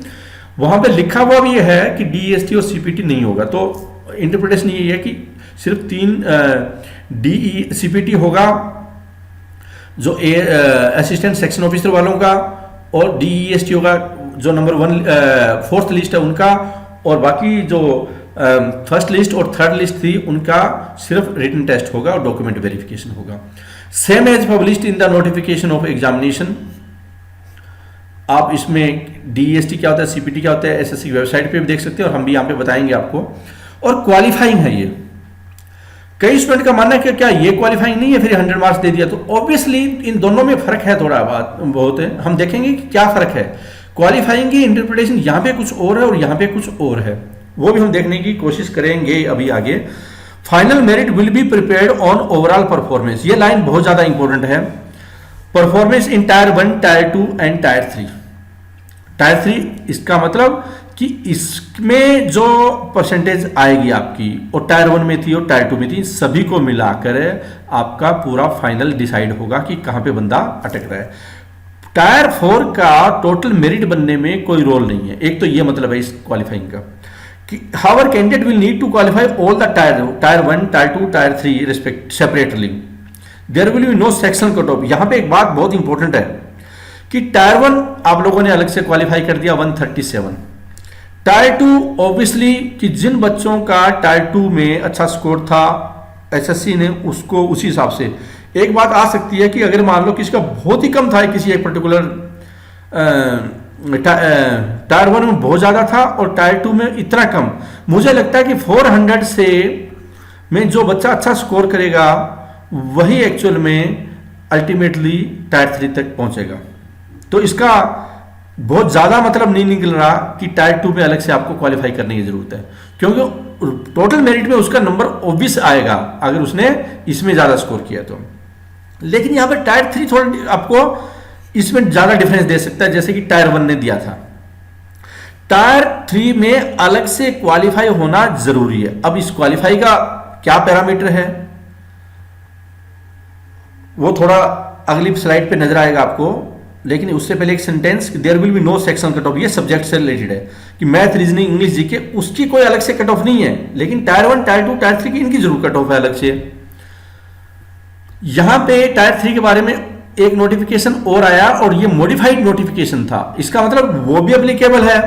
वहां पे लिखा हुआ भी है कि DEST और CPT नहीं होगा, तो इंटरप्रिटेशन ये है कि सिर्फ 3 CPT होगा जो असिस्टेंट सेक्शन ऑफिसर वालों का, और DEST होगा जो नंबर 1 4th लिस्ट है उनका, और बाकी जो फर्स्ट लिस्ट और थर्ड लिस्ट थी उनका सिर्फ रिटन टेस्ट होगा और डॉक्यूमेंट वेरिफिकेशन होगा। Same as published in the notification of examination. आप इसमें DEST क्या होता है, CPT क्या होता है, एसएससी वेबसाइट पे भी देख सकते हैं, और हम भी यहाँ पे बताएंगे आपको। और क्वालिफाइंग है ये। कई स्टूडेंट का मानना है कि क्या ये क्वालिफाइंग नहीं है, फिर 100 मार्क्स दे दिया, तो ऑब्वियसली इन दोनों में फर्क है, थोड़ा बात बहुत है। हम देखेंगे कि क्या फर्क है। क्वालिफाइंग की इंटरप्रिटेशन यहाँ पे कुछ और है और यहाँ पे कुछ और है, वो भी हम देखने की कोशिश करेंगे अभी आगे। Final merit will be prepared on overall performance, ये लाइन बहुत ज्यादा इंपॉर्टेंट है। Performance in tyre 1, tier 2 and tyre 3। Tyre 3 इसका मतलब कि इसमें जो परसेंटेज आएगी आपकी, और टायर 1 में थी और टायर 2 में थी, सभी को मिलाकर आपका पूरा फाइनल डिसाइड होगा कि कहाँ पे बंदा अटक रहा है। टायर 4 का टोटल मेरिट बनने में कोई रोल नहीं है। एक तो ये मतलब है इस क्वालिफाइंग का कि however candidate will need to qualify all the tier 1, tier 2, tier 3 respect separately, there will be no sectional cut off. यहां पे एक बात बहुत इंपॉर्टेंट है कि टायर 1 आप लोगों ने अलग से क्वालिफाई कर दिया 137, टायर 2 ऑब्वियसली कि जिन बच्चों का टायर 2 में अच्छा स्कोर था एसएससी ने उसको उसी हिसाब से। एक बात आ सकती है कि अगर मान लो किसी का बहुत ही कम था, किसी एक पर्टिकुलर टायर 1 में बहुत ज्यादा था और टायर 2 में इतना कम, मुझे लगता है कि 400 से में जो बच्चा अच्छा स्कोर करेगा वही एक्चुअल में अल्टीमेटली टायर 3 तक पहुंचेगा। तो इसका बहुत ज्यादा मतलब नहीं निकल रहा कि टायर 2 में अलग से आपको क्वालिफाई करने की जरूरत है, क्योंकि टोटल मेरिट में उसका नंबर ऑब्वियस आएगा अगर उसने इसमें ज्यादा स्कोर किया तो। लेकिन यहां पर टायर 3 थोड़ा आपको इसमें ज्यादा डिफरेंस दे सकता है, जैसे कि टायर 1 ने दिया था। टायर 3 में अलग से क्वालिफाई होना जरूरी है। अब इस क्वालिफाई का क्या पैरामीटर है वो थोड़ा अगली स्लाइड पे नजर आएगा आपको, लेकिन उससे पहले एक sentence, there will be no section cut off, ये सब्जेक्ट से रिलेटेड है कि मैथ, रीजनिंग, इंग्लिश, जीके उसकी कोई अलग से कट ऑफ नहीं है, लेकिन टायर 1, टायर 2, टायर 3 की इनकी जरूर कट ऑफ है अलग से। यहां पे टायर 3 के बारे में एक नोटिफिकेशन और आया और ये मॉडिफाइड नोटिफिकेशन था। इसका मतलब वो भी एप्लीकेबल है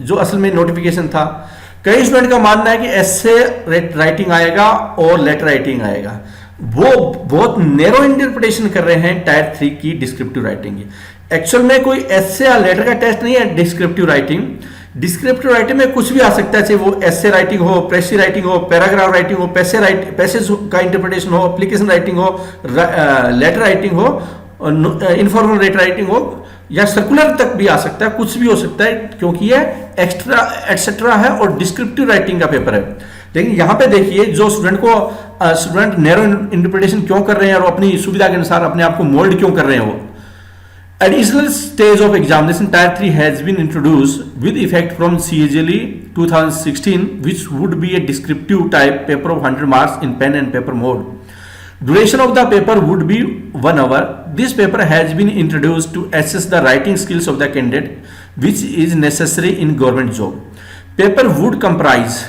जो असल में नोटिफिकेशन था। कई स्टूडेंट का मानना है कि एस्से राइटिंग आएगा और लेटर राइटिंग आएगा, वो बहुत नैरो इंटरप्रिटेशन कर रहे हैं टायर 3 की डिस्क्रिप्टिव राइटिंग की। एक्चुअल में कोई एस्से या लेटर का टेस्ट नहीं है डिस्क्रिप्टिव राइटिंग। डिस्क्रिप्टिव राइटिंग में कुछ भी आ सकता है, चाहे वो एस्से राइटिंग हो, प्रेसी राइटिंग हो, पैराग्राफ राइटिंग हो, पैसेज का इंटरप्रिटेशन हो, एप्लीकेशन राइटिंग हो, लेटर राइटिंग हो, इनफॉर्मल लेटर राइटिंग हो, या सर्कुलर तक भी आ सकता है, कुछ भी हो सकता है, क्योंकि ये एक्स्ट्रा एटसेट्रा है और डिस्क्रिप्टिव राइटिंग का पेपर है। लेकिन यहां पे देखिए जो स्टूडेंट नैरो इंटरप्रिटेशन क्यों कर रहे हैं और अपनी सुविधा के अनुसार अपने आप को मोल्ड क्यों कर रहे हैं। वो additional stage of examination tier 3 has been introduced with effect from CAGLE 2016, which would be a descriptive type paper of 100 marks in pen and paper mode. Duration of the paper would be 1 hour. This paper has been introduced to assess the writing skills of the candidate, which is necessary in government job. Paper would comprise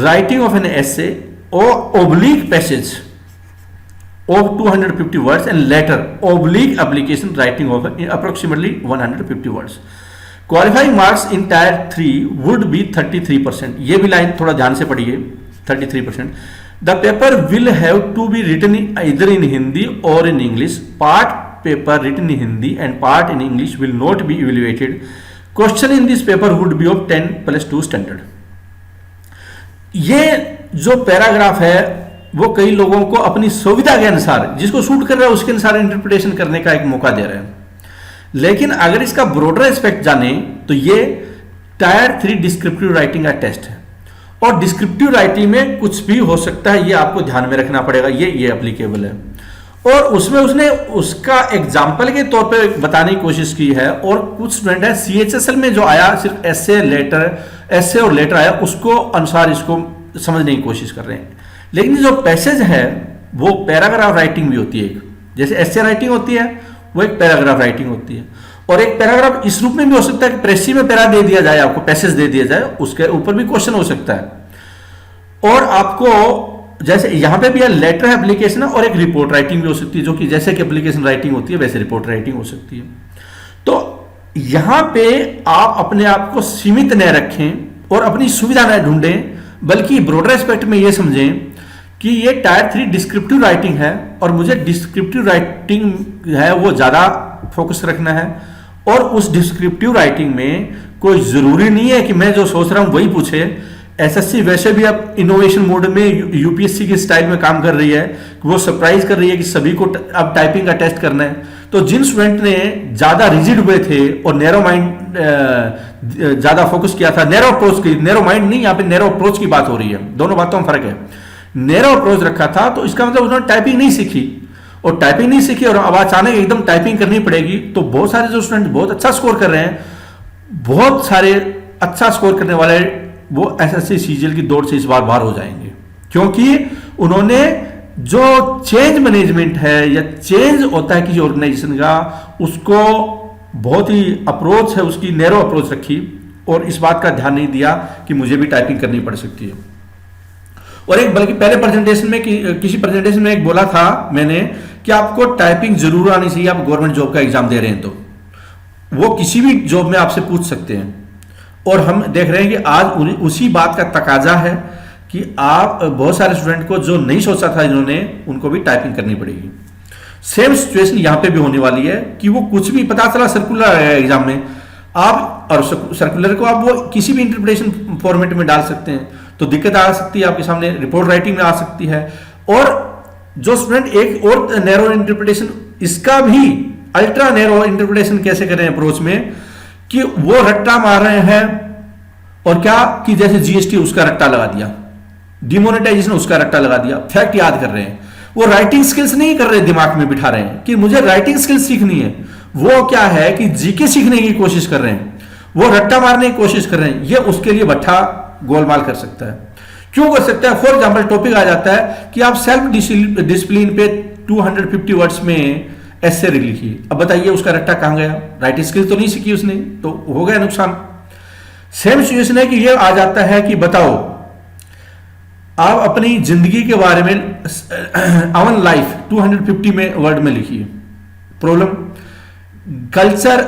writing of an essay or oblique passage of 250 words and letter oblique application writing of approximately 150 words. Qualifying marks in tier 3 would be 33%. ये भी line थोड़ा ध्यान से पढ़िए, 33%. The paper will have to be written either in Hindi or in English. Part paper written in Hindi and part in English will not be evaluated. Question in this paper would be of 10+2 standard. ये जो paragraph है वो कई लोगों को अपनी सुविधा के अनुसार, जिसको सूट कर रहा है उसके अनुसार इंटरप्रिटेशन करने का एक मौका दे रहे हैं। लेकिन अगर इसका ब्रॉडर एस्पेक्ट जाने तो ये टायर 3 डिस्क्रिप्टिव राइटिंग का टेस्ट है, और डिस्क्रिप्टिव राइटिंग में कुछ भी हो सकता है, ये आपको ध्यान में रखना पड़ेगा, ये एप्लीकेबल है। और उसमें उसने उसका एग्जाम्पल के तौर पे बताने की कोशिश की है। और कुछ स्टूडेंट है CHSL में जो आया सिर्फ एस्से और लेटर आया, उसको अनुसार इसको समझने की कोशिश कर रहे हैं। लेकिन जो पैसेज है वो पैराग्राफ राइटिंग भी होती है, एक जैसे एस्से राइटिंग होती है वो एक पैराग्राफ राइटिंग होती है, और एक पैराग्राफ इस रूप में भी हो सकता है कि प्रेसी में पैरा दे दिया जाए, आपको पैसेज दे दिया जाए, उसके ऊपर भी क्वेश्चन हो सकता है। और आपको जैसे यहां पे भी है लेटर है, एप्लीकेशन है, और एक रिपोर्ट राइटिंग भी हो सकती है, जो कि जैसे कि एप्लीकेशन राइटिंग होती है वैसे रिपोर्ट राइटिंग हो सकती है। तो यहां पे आप अपने आप को सीमित न रखें और अपनी सुविधा न ढूंढें, बल्कि ब्रॉडर एस्पेक्ट में ये समझें कि ये टायर 3 डिस्क्रिप्टिव राइटिंग है और मुझे डिस्क्रिप्टिव राइटिंग है वो ज्यादा फोकस रखना है। और उस डिस्क्रिप्टिव राइटिंग में कोई जरूरी नहीं है कि मैं जो सोच रहा हूं वही पूछे। एसएससी वैसे भी अब इनोवेशन मोड में यूपीएससी की स्टाइल में काम कर रही है, वो सरप्राइज कर रही है कि सभी को अब टाइपिंग का टेस्ट करना है। तो जिन स्टूडेंट ने ज्यादा रिजिड हुए थे और नैरो माइंड ज्यादा फोकस किया था, नैरो अप्रोच की, नैरो माइंड नहीं, यहाँ पे नैरो अप्रोच की बात हो रही है, दोनों बातों में फर्क है। नैरो अप्रोच रखा था तो इसका मतलब उन्होंने टाइपिंग नहीं सीखी, और टाइपिंग नहीं सीखी और अब अचानक एकदम टाइपिंग करनी पड़ेगी। तो बहुत सारे जो स्टूडेंट बहुत अच्छा स्कोर कर रहे हैं, बहुत सारे अच्छा स्कोर करने वाले वो एसएससी सीजीएल की दौड़ से इस बार बाहर हो जाएंगे, क्योंकि उन्होंने जो चेंज मैनेजमेंट है या चेंज होता है किसी ऑर्गेनाइजेशन का, उसको बहुत ही अप्रोच है उसकी नैरो अप्रोच रखी और इस बात का ध्यान नहीं दिया कि मुझे भी टाइपिंग करनी पड़ सकती है। और एक बल्कि पहले प्रेजेंटेशन में किसी प्रेजेंटेशन में एक बोला था मैंने कि आपको टाइपिंग जरूर आनी चाहिए, आप गवर्नमेंट जॉब का एग्जाम दे रहे हैं तो वो किसी भी जॉब में आपसे पूछ सकते हैं। और हम देख रहे हैं कि आज उसी बात का तकाजा है कि आप बहुत सारे स्टूडेंट को जो नहीं सोचा था इन्होंने, उनको भी टाइपिंग करनी पड़ेगी। सेम सिचुएशन यहां पे भी होने वाली है कि वो कुछ भी पता चला सर्कुलर है एग्जाम में, आप और सर्कुलर को आप वो किसी भी इंटरप्रिटेशन फॉर्मेट में डाल सकते हैं, तो दिक्कत आ सकती है आपके सामने, रिपोर्ट राइटिंग में आ सकती है। और जो स्टूडेंट एक और नैरो इंटरप्रिटेशन, इसका भी अल्ट्रा नैरो इंटरप्रिटेशन कैसे करें अप्रोच में, कि वो रट्टा मार रहे हैं और क्या कि जैसे जीएसटी उसका रट्टा लगा दिया, डिमोनेटाइजेशन उसका रट्टा लगा दिया, फैक्ट याद कर रहे हैं। वो राइटिंग स्किल्स नहीं कर रहे, दिमाग में बिठा रहे हैं कि मुझे राइटिंग स्किल्स सीखनी है। वो क्या है कि जीके सीखने की कोशिश कर रहे हैं, वो रट्टा मारने की कोशिश कर रहे हैं। ये उसके लिए भट्ठा गोलमाल कर सकता है। क्यों कर सकता है? फॉर एग्जाम्पल टॉपिक आ जाता है कि आप सेल्फ डिसिप्लिन पे 250 वर्ड्स में ऐसे लिखिए। अब बताइए उसका रट्टा कहां गया? राइटिंग स्किल्स तो नहीं सीखी उसने, तो हो गया नुकसान। सेम सिचुएशन है कि ये आ जाता है कि बताओ आप अपनी जिंदगी के बारे में अवन लाइफ 250 में वर्ड में लिखिए। प्रॉब्लम कल्चर,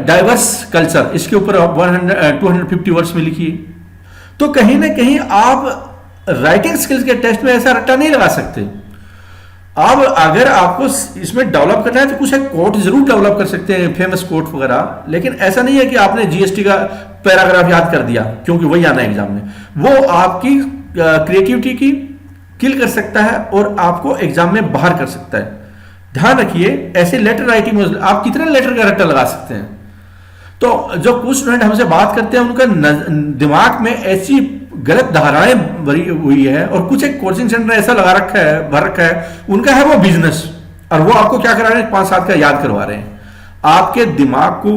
डाइवर्स कल्चर, इसके ऊपर आप 250 वर्ड्स में लिखिए। तो कहीं ना कहीं आप राइटिंग स्किल्स के टेस्ट में ऐसा रट्टा नहीं लगा सकते। अब अगर आपको इसमें डेवलप करना है तो कुछ एक कोट जरूर डेवलप कर सकते हैं, फेमस कोट वगैरह, लेकिन ऐसा नहीं है कि आपने जीएसटी का पैराग्राफ याद कर दिया क्योंकि वही आना है एग्जाम में। वो आपकी क्रिएटिविटी की किल कर सकता है और आपको एग्जाम में बाहर कर सकता है। ध्यान रखिए, ऐसे लेटर राइटिंग में आप कितने लेटर का रट्टा लगा सकते हैं। तो जो कुछ स्टूडेंट हमसे बात करते हैं उनका दिमाग में ऐसी गलत धारणाएं भरी हुई है, और कुछ एक कोचिंग सेंटर ऐसा लगा रखा है, भर रखा है, उनका है वो बिजनेस, और वो आपको क्या करा रहे हैं, 5-7 का याद करवा रहे हैं, आपके दिमाग को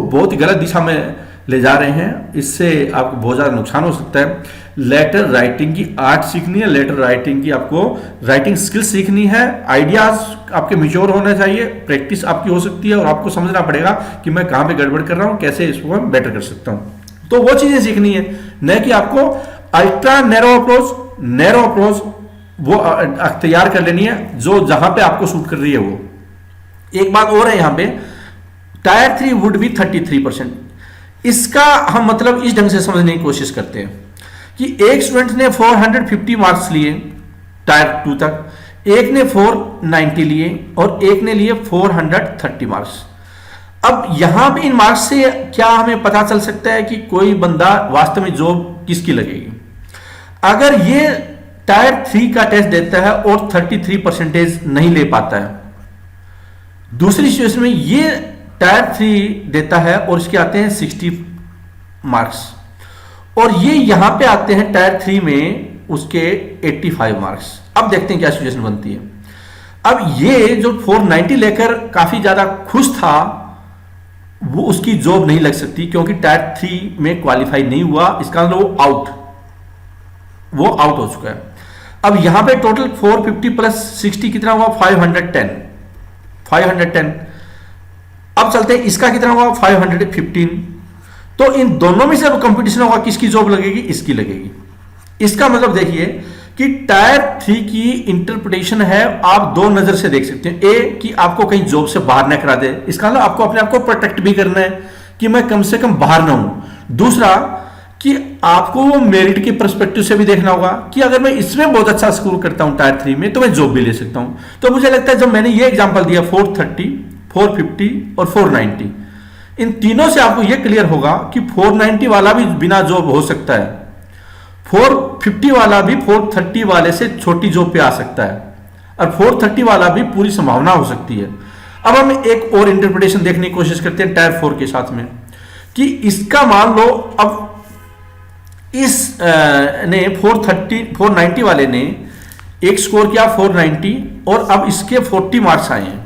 बहुत ही गलत दिशा में ले जा रहे हैं। इससे आपको बहुत ज्यादा नुकसान हो सकता है। लेटर राइटिंग की आर्ट सीखनी है, लेटर राइटिंग की आपको राइटिंग स्किल्स सीखनी है, आइडियाज आपके मिच्योर होना चाहिए, प्रैक्टिस आपकी हो सकती है, और आपको समझना पड़ेगा कि मैं कहां पे गड़बड़ कर रहा हूं, कैसे इसको मैं बेटर कर सकता हूं। तो वो चीजें सीखनी है, न कि आपको अल्ट्रा नैरो अप्रोच वो तैयार कर लेनी है जो जहां पे आपको सूट कर रही है। वो एक बात और है, यहां पे टायर 3 वुड बी 33%। इसका हम मतलब इस ढंग से समझने की कोशिश करते हैं कि एक स्टूडेंट ने 450 मार्क्स लिए टायर 2 तक, एक ने 490 लिए और एक ने लिए 430 मार्क्स। अब यहां पे इन मार्क्स से क्या हमें पता चल सकता है कि कोई बंदा वास्तव में जॉब किसकी लगेगी? अगर ये टायर 3 का टेस्ट देता है और 33% नहीं ले पाता है, दूसरी सिचुएशन में ये टायर 3 देता है और इसके आते हैं 60 मार्क्स, और ये यहां पे आते हैं टायर 3 में उसके 85 मार्क्स। अब देखते हैं क्या सिचुएशन बनती है। अब ये जो 490 लेकर काफी ज्यादा खुश था, वो उसकी जॉब नहीं लग सकती क्योंकि टायर 3 में क्वालिफाई नहीं हुआ, इसका मतलब वो आउट हो चुका है। अब यहां पे टोटल 450 प्लस 60 कितना हुआ? 510। अब चलते हैं, इसका कितना हुआ? 515। तो इन दोनों में से अब कंपटीशन होगा, किसकी जॉब लगेगी? इसकी लगेगी। इसका मतलब देखिए कि टायर 3 की इंटरप्रिटेशन है, आप दो नजर से देख सकते हैं। ए कि आपको कहीं जॉब से बाहर न करा दे, इसका मतलब आपको अपने आप को प्रोटेक्ट भी करना है कि मैं कम से कम बाहर ना हूं। दूसरा कि आपको वो मेरिट के पर्सपेक्टिव से भी देखना होगा कि अगर मैं इसमें बहुत अच्छा स्कोर करता हूं टायर 3 में तो मैं जॉब भी ले सकता हूं। तो मुझे लगता है जब मैंने ये एग्जांपल दिया 430, 450 और 490, इन तीनों से आपको यह क्लियर होगा कि 490 वाला भी बिना जॉब हो सकता है, 450 वाला भी 430 वाले से छोटी जॉब पे आ सकता है, और 430 वाला भी पूरी संभावना हो सकती है। अब हम एक और इंटरप्रिटेशन देखने की कोशिश करते हैं टायर 4 के साथ में कि इसका मान लो अब इस ने 490 वाले ने एक स्कोर किया 490 और अब इसके 40 मार्क्स आए हैं।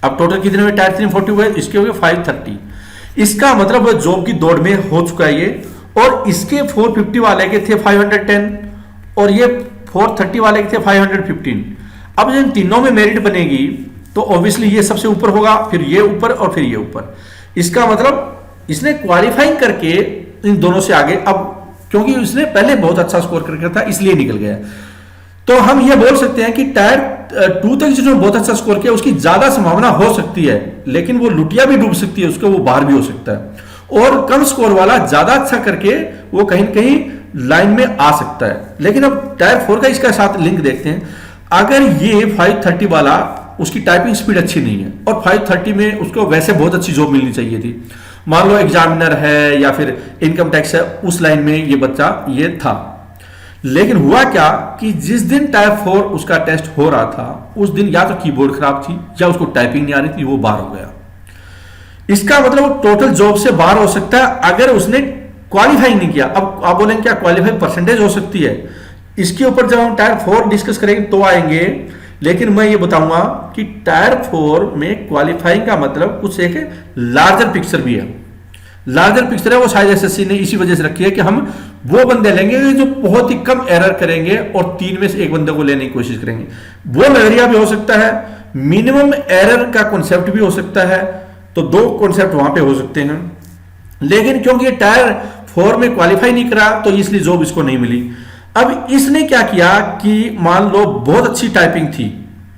अब टोटल कितने हुए? टायर 3 40 हुए, इसके हो गए 530। इसका मतलब जॉब की दौड़ में हो चुका है ये। और इसके 450 वाले के थे 510 और ये 430 वाले के थे 515। अब जब तीनों में मेरिट बनेगी तो ऑब्वियसली ये सबसे ऊपर होगा, फिर ये ऊपर और फिर ये ऊपर। इसका मतलब इसने क्वालिफाइंग करके इन दोनों से आगे, अब क्योंकि उसने पहले बहुत अच्छा स्कोर करके था इसलिए निकल गया। तो हम ये बोल सकते हैं कि टायर 2 तक जिन्होंने बहुत अच्छा स्कोर किया उसकी ज्यादा संभावना हो सकती है, लेकिन वो लुटिया भी डूब सकती है, उसको वो बाहर भी हो सकता है। और कम स्कोर वाला ज्यादा अच्छा करके वो कहीं न कहीं लाइन में आ सकता है। लेकिन अब टायर 4 का इसका साथ लिंक देखते हैं। अगर ये 530 वाला, उसकी टाइपिंग स्पीड अच्छी नहीं है और 530 में उसको वैसे बहुत अच्छी जॉब मिलनी चाहिए थी, मान लो एग्जामिनर है या फिर इनकम टैक्स है, उस लाइन में ये बच्चा ये था। लेकिन हुआ क्या कि जिस दिन टायर 4 उसका टेस्ट हो रहा था उस दिन या तो कीबोर्ड खराब थी या उसको टाइपिंग नहीं आ रही थी, वो बाहर हो गया। इसका मतलब वो टोटल जॉब से बाहर हो सकता है अगर उसने क्वालिफाई नहीं किया। अब आप बोलेंगे क्या क्वालिफाई परसेंटेज हो सकती है? इसके ऊपर जब हम टायर 4 डिस्कस करेंगे तो आएंगे, लेकिन मैं ये बताऊंगा कि टायर 4 में क्वालिफाइंग का मतलब कुछ एक लार्जर पिक्चर भी है। लार्जर पिक्चर है वो शायद एसएससी ने इसी वजह से रखी है कि हम वो बंदे लेंगे जो बहुत ही कम एरर करेंगे और 3 में से एक बंदे को लेने की कोशिश करेंगे। वो नजरिया भी हो सकता है, मिनिमम एरर का कॉन्सेप्ट भी हो सकता है, तो 2 कॉन्सेप्ट वहां पे हो सकते हैं। लेकिन क्योंकि टायर 4 में क्वालिफाई नहीं करा तो इसलिए जॉब इसको नहीं मिली। अब इसने क्या किया कि मान लो बहुत अच्छी टाइपिंग थी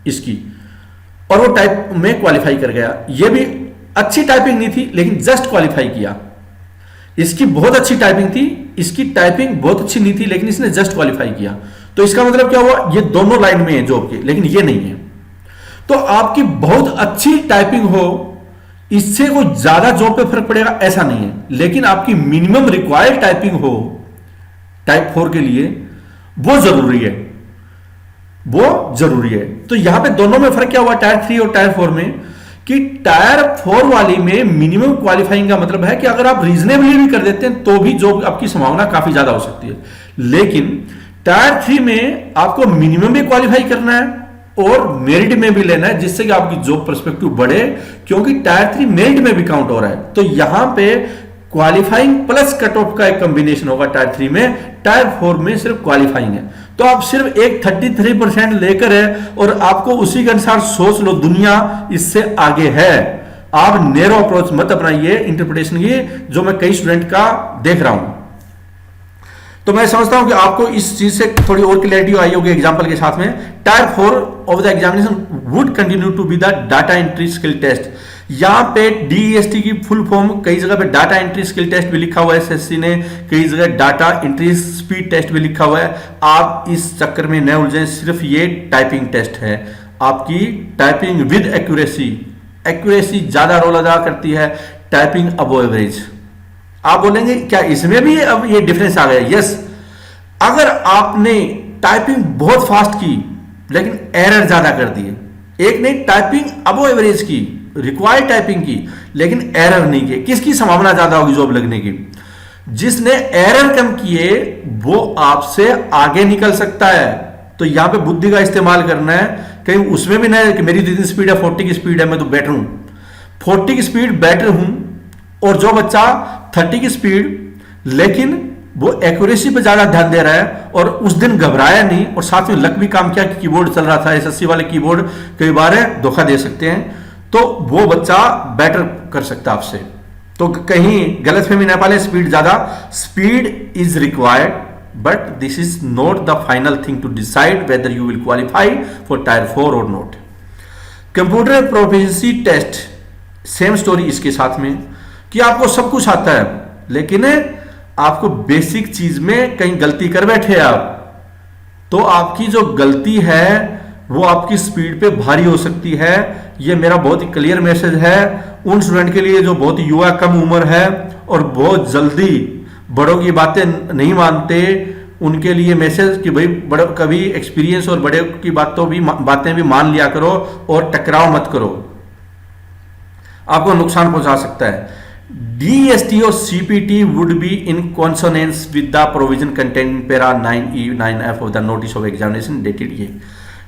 इसकी और वो टाइप में क्वालिफाई कर गया। ये भी अच्छी टाइपिंग नहीं थी लेकिन जस्ट क्वालिफाई किया। इसकी बहुत अच्छी टाइपिंग थी, इसकी टाइपिंग बहुत अच्छी नहीं थी लेकिन इसने जस्ट क्वालिफाई किया। तो इसका मतलब क्या हुआ, ये दोनों लाइन में है जॉब के, लेकिन ये नहीं है। तो आपकी बहुत अच्छी टाइपिंग हो इससे कोई ज्यादा जॉब पे फर्क पड़ेगा ऐसा नहीं है, लेकिन आपकी मिनिमम रिक्वायर्ड टाइपिंग हो टाइप 4 के लिए वो जरूरी है, वो जरूरी है। तो यहां पे दोनों में फर्क क्या हुआ टायर 3 और टायर 4 में, कि टायर 4 वाली में मिनिमम क्वालिफाइंग का मतलब है कि अगर आप रीजनेबली भी कर देते हैं तो भी जॉब आपकी संभावना काफी ज्यादा हो सकती है। लेकिन टायर 3 में आपको मिनिमम भी क्वालिफाई करना है और मेरिट में भी लेना है जिससे कि आपकी जॉब पर्सपेक्टिव बढ़े, क्योंकि टायर 3 मेरिट में भी काउंट हो रहा है। तो यहां पे क्वालिफाइंग प्लस कट ऑफ का एक कॉम्बिनेशन होगा टायर 3 में, टायर 4 में सिर्फ क्वालिफाइंग है। तो आप सिर्फ एक 33% लेकर है और आपको उसी के अनुसार सोच लो, दुनिया इससे आगे है। आप नैरो अप्रोच मत अपनाइए इंटरप्रिटेशन की, जो मैं कई स्टूडेंट का देख रहा हूं। तो मैं समझता हूं कि आपको इस चीज से थोड़ी और क्लैरिटी आई होगी एग्जांपल के साथ में। Tier 4 of the examination would continue to be the data entry skill test. यहां पे DEST की फुल फॉर्म कई जगह पे डाटा एंट्री स्किल टेस्ट भी लिखा हुआ है एसएससी ने, कई जगह डाटा एंट्री स्पीड टेस्ट भी लिखा हुआ है। आप इस चक्कर में न उलझें, सिर्फ ये टाइपिंग टेस्ट है। आपकी टाइपिंग विद एक्यूरेसी, एक्यूरेसी ज्यादा रोल अदा करती है, टाइपिंग अबव एवरेज। आप बोलेंगे क्या इसमें भी अब ये डिफरेंस आ गया? यस, अगर आपने टाइपिंग बहुत फास्ट की लेकिन एरर ज्यादा कर दिए, एक ने टाइपिंग अबव एवरेज की, रिक्वायर्ड टाइपिंग की लेकिन एरर नहीं की, किसकी संभावना ज्यादा होगी जॉब लगने की? जिसने एरर कम किए वो आपसे आगे निकल सकता है। तो यहां पे बुद्धि का इस्तेमाल करना है, कहीं उसमें भी नहीं कि मेरी जितनी स्पीड है 40 की स्पीड है मैं तो बेटर हूं, 40 की स्पीड बेटर हूं। और जो बच्चा 30 की स्पीड लेकिन वो एक्यूरेसी पे ज्यादा ध्यान दे रहा है और उस दिन घबराया नहीं और साथ में लक भी काम किया कि कीबोर्ड चल रहा था, एसएससी वाले कीबोर्ड कई बार धोखा दे सकते हैं, तो वो बच्चा बेटर कर सकता है आपसे। तो कहीं गलतफहमी ना पाले, स्पीड ज्यादा, speed is required but this is not the final thing to decide whether you will qualify for tier 4 और not. Computer proficiency test same story इसके साथ में कि आपको सब कुछ आता है लेकिन आपको बेसिक चीज में कहीं गलती कर बैठे आप, तो आपकी जो गलती है वो आपकी स्पीड पे भारी हो सकती है। ये मेरा बहुत ही क्लियर मैसेज है उन स्टूडेंट के लिए जो बहुत युवा, कम उम्र है और बहुत जल्दी बड़ों की बातें नहीं मानते। उनके लिए मैसेज कि भाई बड़ों कभी एक्सपीरियंस और बड़े की बातें भी मान लिया करो और टकराव मत करो, आपको नुकसान पहुंचा सकता है। DEST और CPT would be in consonance with the provision contained in para 9E 9F of the notice of examination dated ये।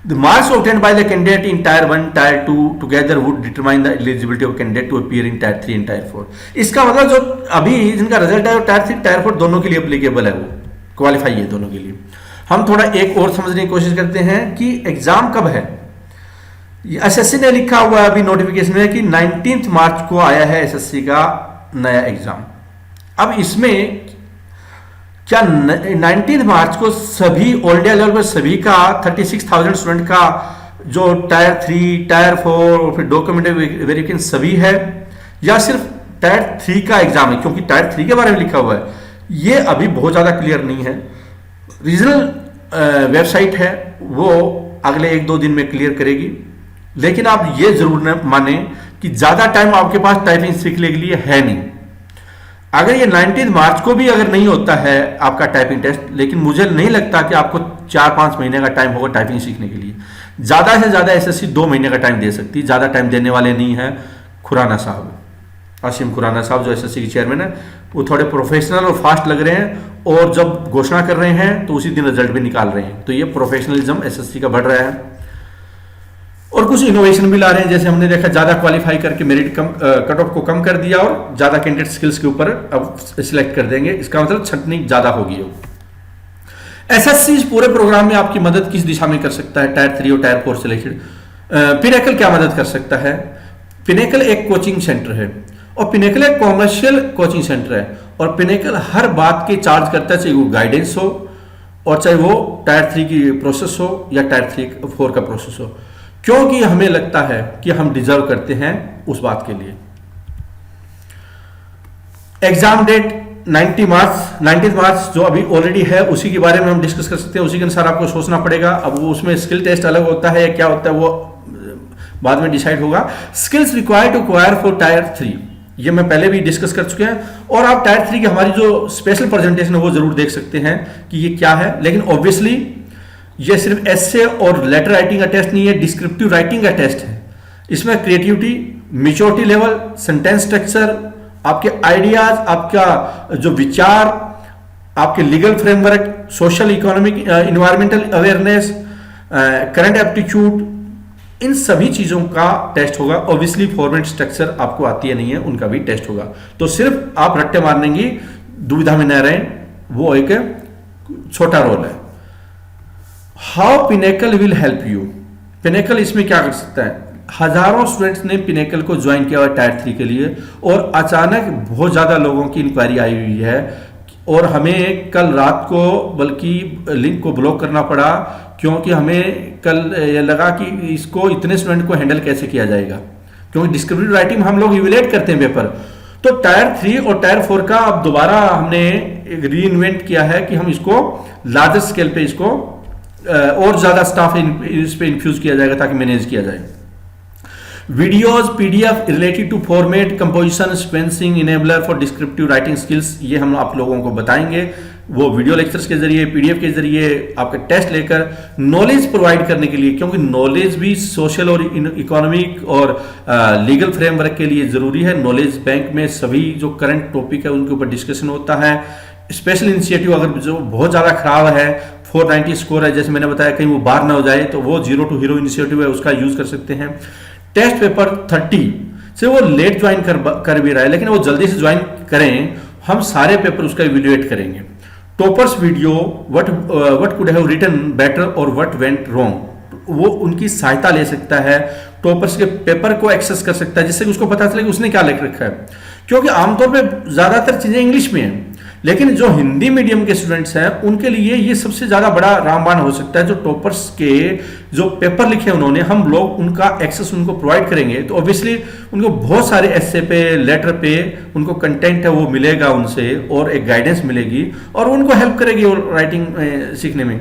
The marks obtained by the candidate in Tier 1, Tier 2 together would determine the eligibility of candidate to appear in Tier 3 and Tier 4. इसका मतलब जो अभी जिनका result है वो Tier 3, Tier 4 दोनों के लिए एप्लीकेबल है, वो क्वालिफाई है दोनों के लिए। हम थोड़ा एक और समझने की कोशिश करते हैं कि एग्जाम कब है। एसएससी ने लिखा हुआ है अभी नोटिफिकेशन में कि 19 मार्च को आया है एसएससी का नया एग्जाम। अब इसमें क्या 19 मार्च को सभी ऑल इंडिया लेवल पर सभी का 36,000 स्टूडेंट का जो Tier 3, Tier 4 और फिर डॉक्यूमेंट वेरिफिकेशन सभी है, या सिर्फ Tier 3 का एग्जाम है? क्योंकि Tier 3 के बारे में लिखा हुआ है, ये अभी बहुत ज्यादा क्लियर नहीं है। रीजनल वेबसाइट है वो अगले 1-2 दिन में क्लियर करेगी, लेकिन आप ये जरूर न माने कि ज्यादा टाइम आपके पास टाइपिंग सीखने के लिए है नहीं। अगर ये 19 मार्च को भी अगर नहीं होता है आपका टाइपिंग टेस्ट, लेकिन मुझे नहीं लगता कि आपको 4-5 महीने का टाइम होगा टाइपिंग सीखने के लिए। ज्यादा से ज्यादा एसएससी 2 महीने का टाइम दे सकती है, ज्यादा टाइम देने वाले नहीं है। खुराना साहब, आसिम खुराना साहब जो एसएससी के चेयरमैन है, वो थोड़े प्रोफेशनल और फास्ट लग रहे हैं, और जब घोषणा कर रहे हैं तो उसी दिन रिजल्ट भी निकाल रहे हैं। तो ये प्रोफेशनलिज्म एसएससी का बढ़ रहा है, और कुछ इनोवेशन भी ला रहे हैं। जैसे हमने देखा ज्यादा क्वालिफाई करके मेरिट कम, कट ऑफ को कम कर दिया और ज्यादा कैंडिडेट स्किल्स के ऊपर अब सिलेक्ट कर देंगे। इसका मतलब छंटनी ज्यादा होगी। एसएससी इस पूरे प्रोग्राम में आपकी मदद किस दिशा में कर सकता है Tier 3 और Tier 4 से रिलेटेड? पिनेकल क्या मदद कर सकता है? पिनेकल एक कोचिंग सेंटर है, और पिनेकल एक कॉमर्शियल कोचिंग सेंटर है, और पिनेकल हर बात के चार्ज करता है, चाहे वो गाइडेंस हो और चाहे वो Tier 3 की प्रोसेस हो या Tier 3 4 का प्रोसेस हो, क्योंकि हमें लगता है कि हम डिजर्व करते हैं उस बात के लिए। एग्जाम डेट 19 मार्च जो अभी ऑलरेडी है, उसी के बारे में हम डिस्कस कर सकते हैं। उसी के अनुसार आपको सोचना पड़ेगा। अब वो उसमें स्किल टेस्ट अलग होता है या क्या होता है वो बाद में डिसाइड होगा। Skills required to acquire for Tier 3, ये मैं पहले भी डिस्कस कर चुके हैं, और आप Tier 3 की हमारी जो स्पेशल प्रेजेंटेशन है वो जरूर देख सकते हैं कि ये क्या है। लेकिन ऑब्वियसली ये सिर्फ एसे और लेटर राइटिंग का टेस्ट नहीं है, डिस्क्रिप्टिव राइटिंग का टेस्ट है। इसमें creativity, maturity level, sentence structure, आपके आइडियाज, आपका जो विचार, आपके legal framework, social economic environmental awareness, current aptitude, इन सभी चीजों का टेस्ट होगा। ऑब्वियसली फॉर्मेट स्ट्रक्चर आपको आती है नहीं है, उनका भी टेस्ट होगा। तो सिर्फ आप रट्टे मारने की दुविधा में न रहें, वो एक छोटा रोल है। How pinnacle will help you? Pinnacle इसमें क्या कर सकता है? हजारों स्टूडेंट्स ने पिनेकल को ज्वाइन किया हुआ Tier 3 के लिए, और अचानक बहुत ज्यादा लोगों की इंक्वायरी आई हुई है, और हमें कल रात को बल्कि लिंक को ब्लॉक करना पड़ा, क्योंकि हमें कल ये लगा कि इसको इतने स्टूडेंट को हैंडल कैसे किया जाएगा, क्योंकि डिस्क्रिप्टिव राइटिंग में हम लोग इवेल्युएट करते हैं पेपर। तो Tier 3 और Tier 4 का अब दोबारा हमने री इन्वेंट किया है कि हम इसको लार्जर स्केल पे इसको और ज्यादा स्टाफ इस पे इन्फ्यूज किया जाएगा ताकि मैनेज किया जाए। Videos PDF related to format, composition, spacing, enabler for descriptive writing skills, ये हम आप लोगों को बताएंगे। वो वीडियो लेक्चर्स के जरिए, पीडीएफ के जरिए, आपके टेस्ट लेकर नॉलेज प्रोवाइड करने के लिए, क्योंकि नॉलेज भी सोशल और इकोनॉमिक और लीगल फ्रेमवर्क के लिए जरूरी है। नॉलेज बैंक में सभी जो करंट टॉपिक है उनके ऊपर डिस्कशन होता है। स्पेशल इनिशिएटिव अगर जो बहुत ज़्यादा खराब है, 490 स्कोर है, जैसे मैंने बताया, कहीं वो बाहर ना हो जाए, तो वो 0 to हीरो इनिशिएटिव है, उसका यूज कर सकते हैं। टेस्ट पेपर 30 से वो लेट ज्वाइन कर भी रहा है, लेकिन वो जल्दी से ज्वाइन करें, हम सारे पेपर उसका इवेल्युएट करेंगे। Toppers video, what could have written better और व्हाट वेंट रॉन्ग, वो उनकी सहायता ले सकता है, टॉपर्स के पेपर को एक्सेस कर सकता है, जिससे उसको पता चले कि उसने क्या लिख रखा है। क्योंकि आमतौर पे ज्यादातर चीजें इंग्लिश में हैं, लेकिन जो हिंदी मीडियम के स्टूडेंट्स हैं उनके लिए ये सबसे ज्यादा बड़ा रामबाण हो सकता है। जो टॉपर्स के जो पेपर लिखे उन्होंने, हम लोग उनका एक्सेस उनको प्रोवाइड करेंगे, तो ऑब्वियसली उनको बहुत सारे एस्से पे, लेटर पे उनको कंटेंट है वो मिलेगा उनसे, और एक गाइडेंस मिलेगी, और उनको हेल्प करेगी और राइटिंग सीखने में।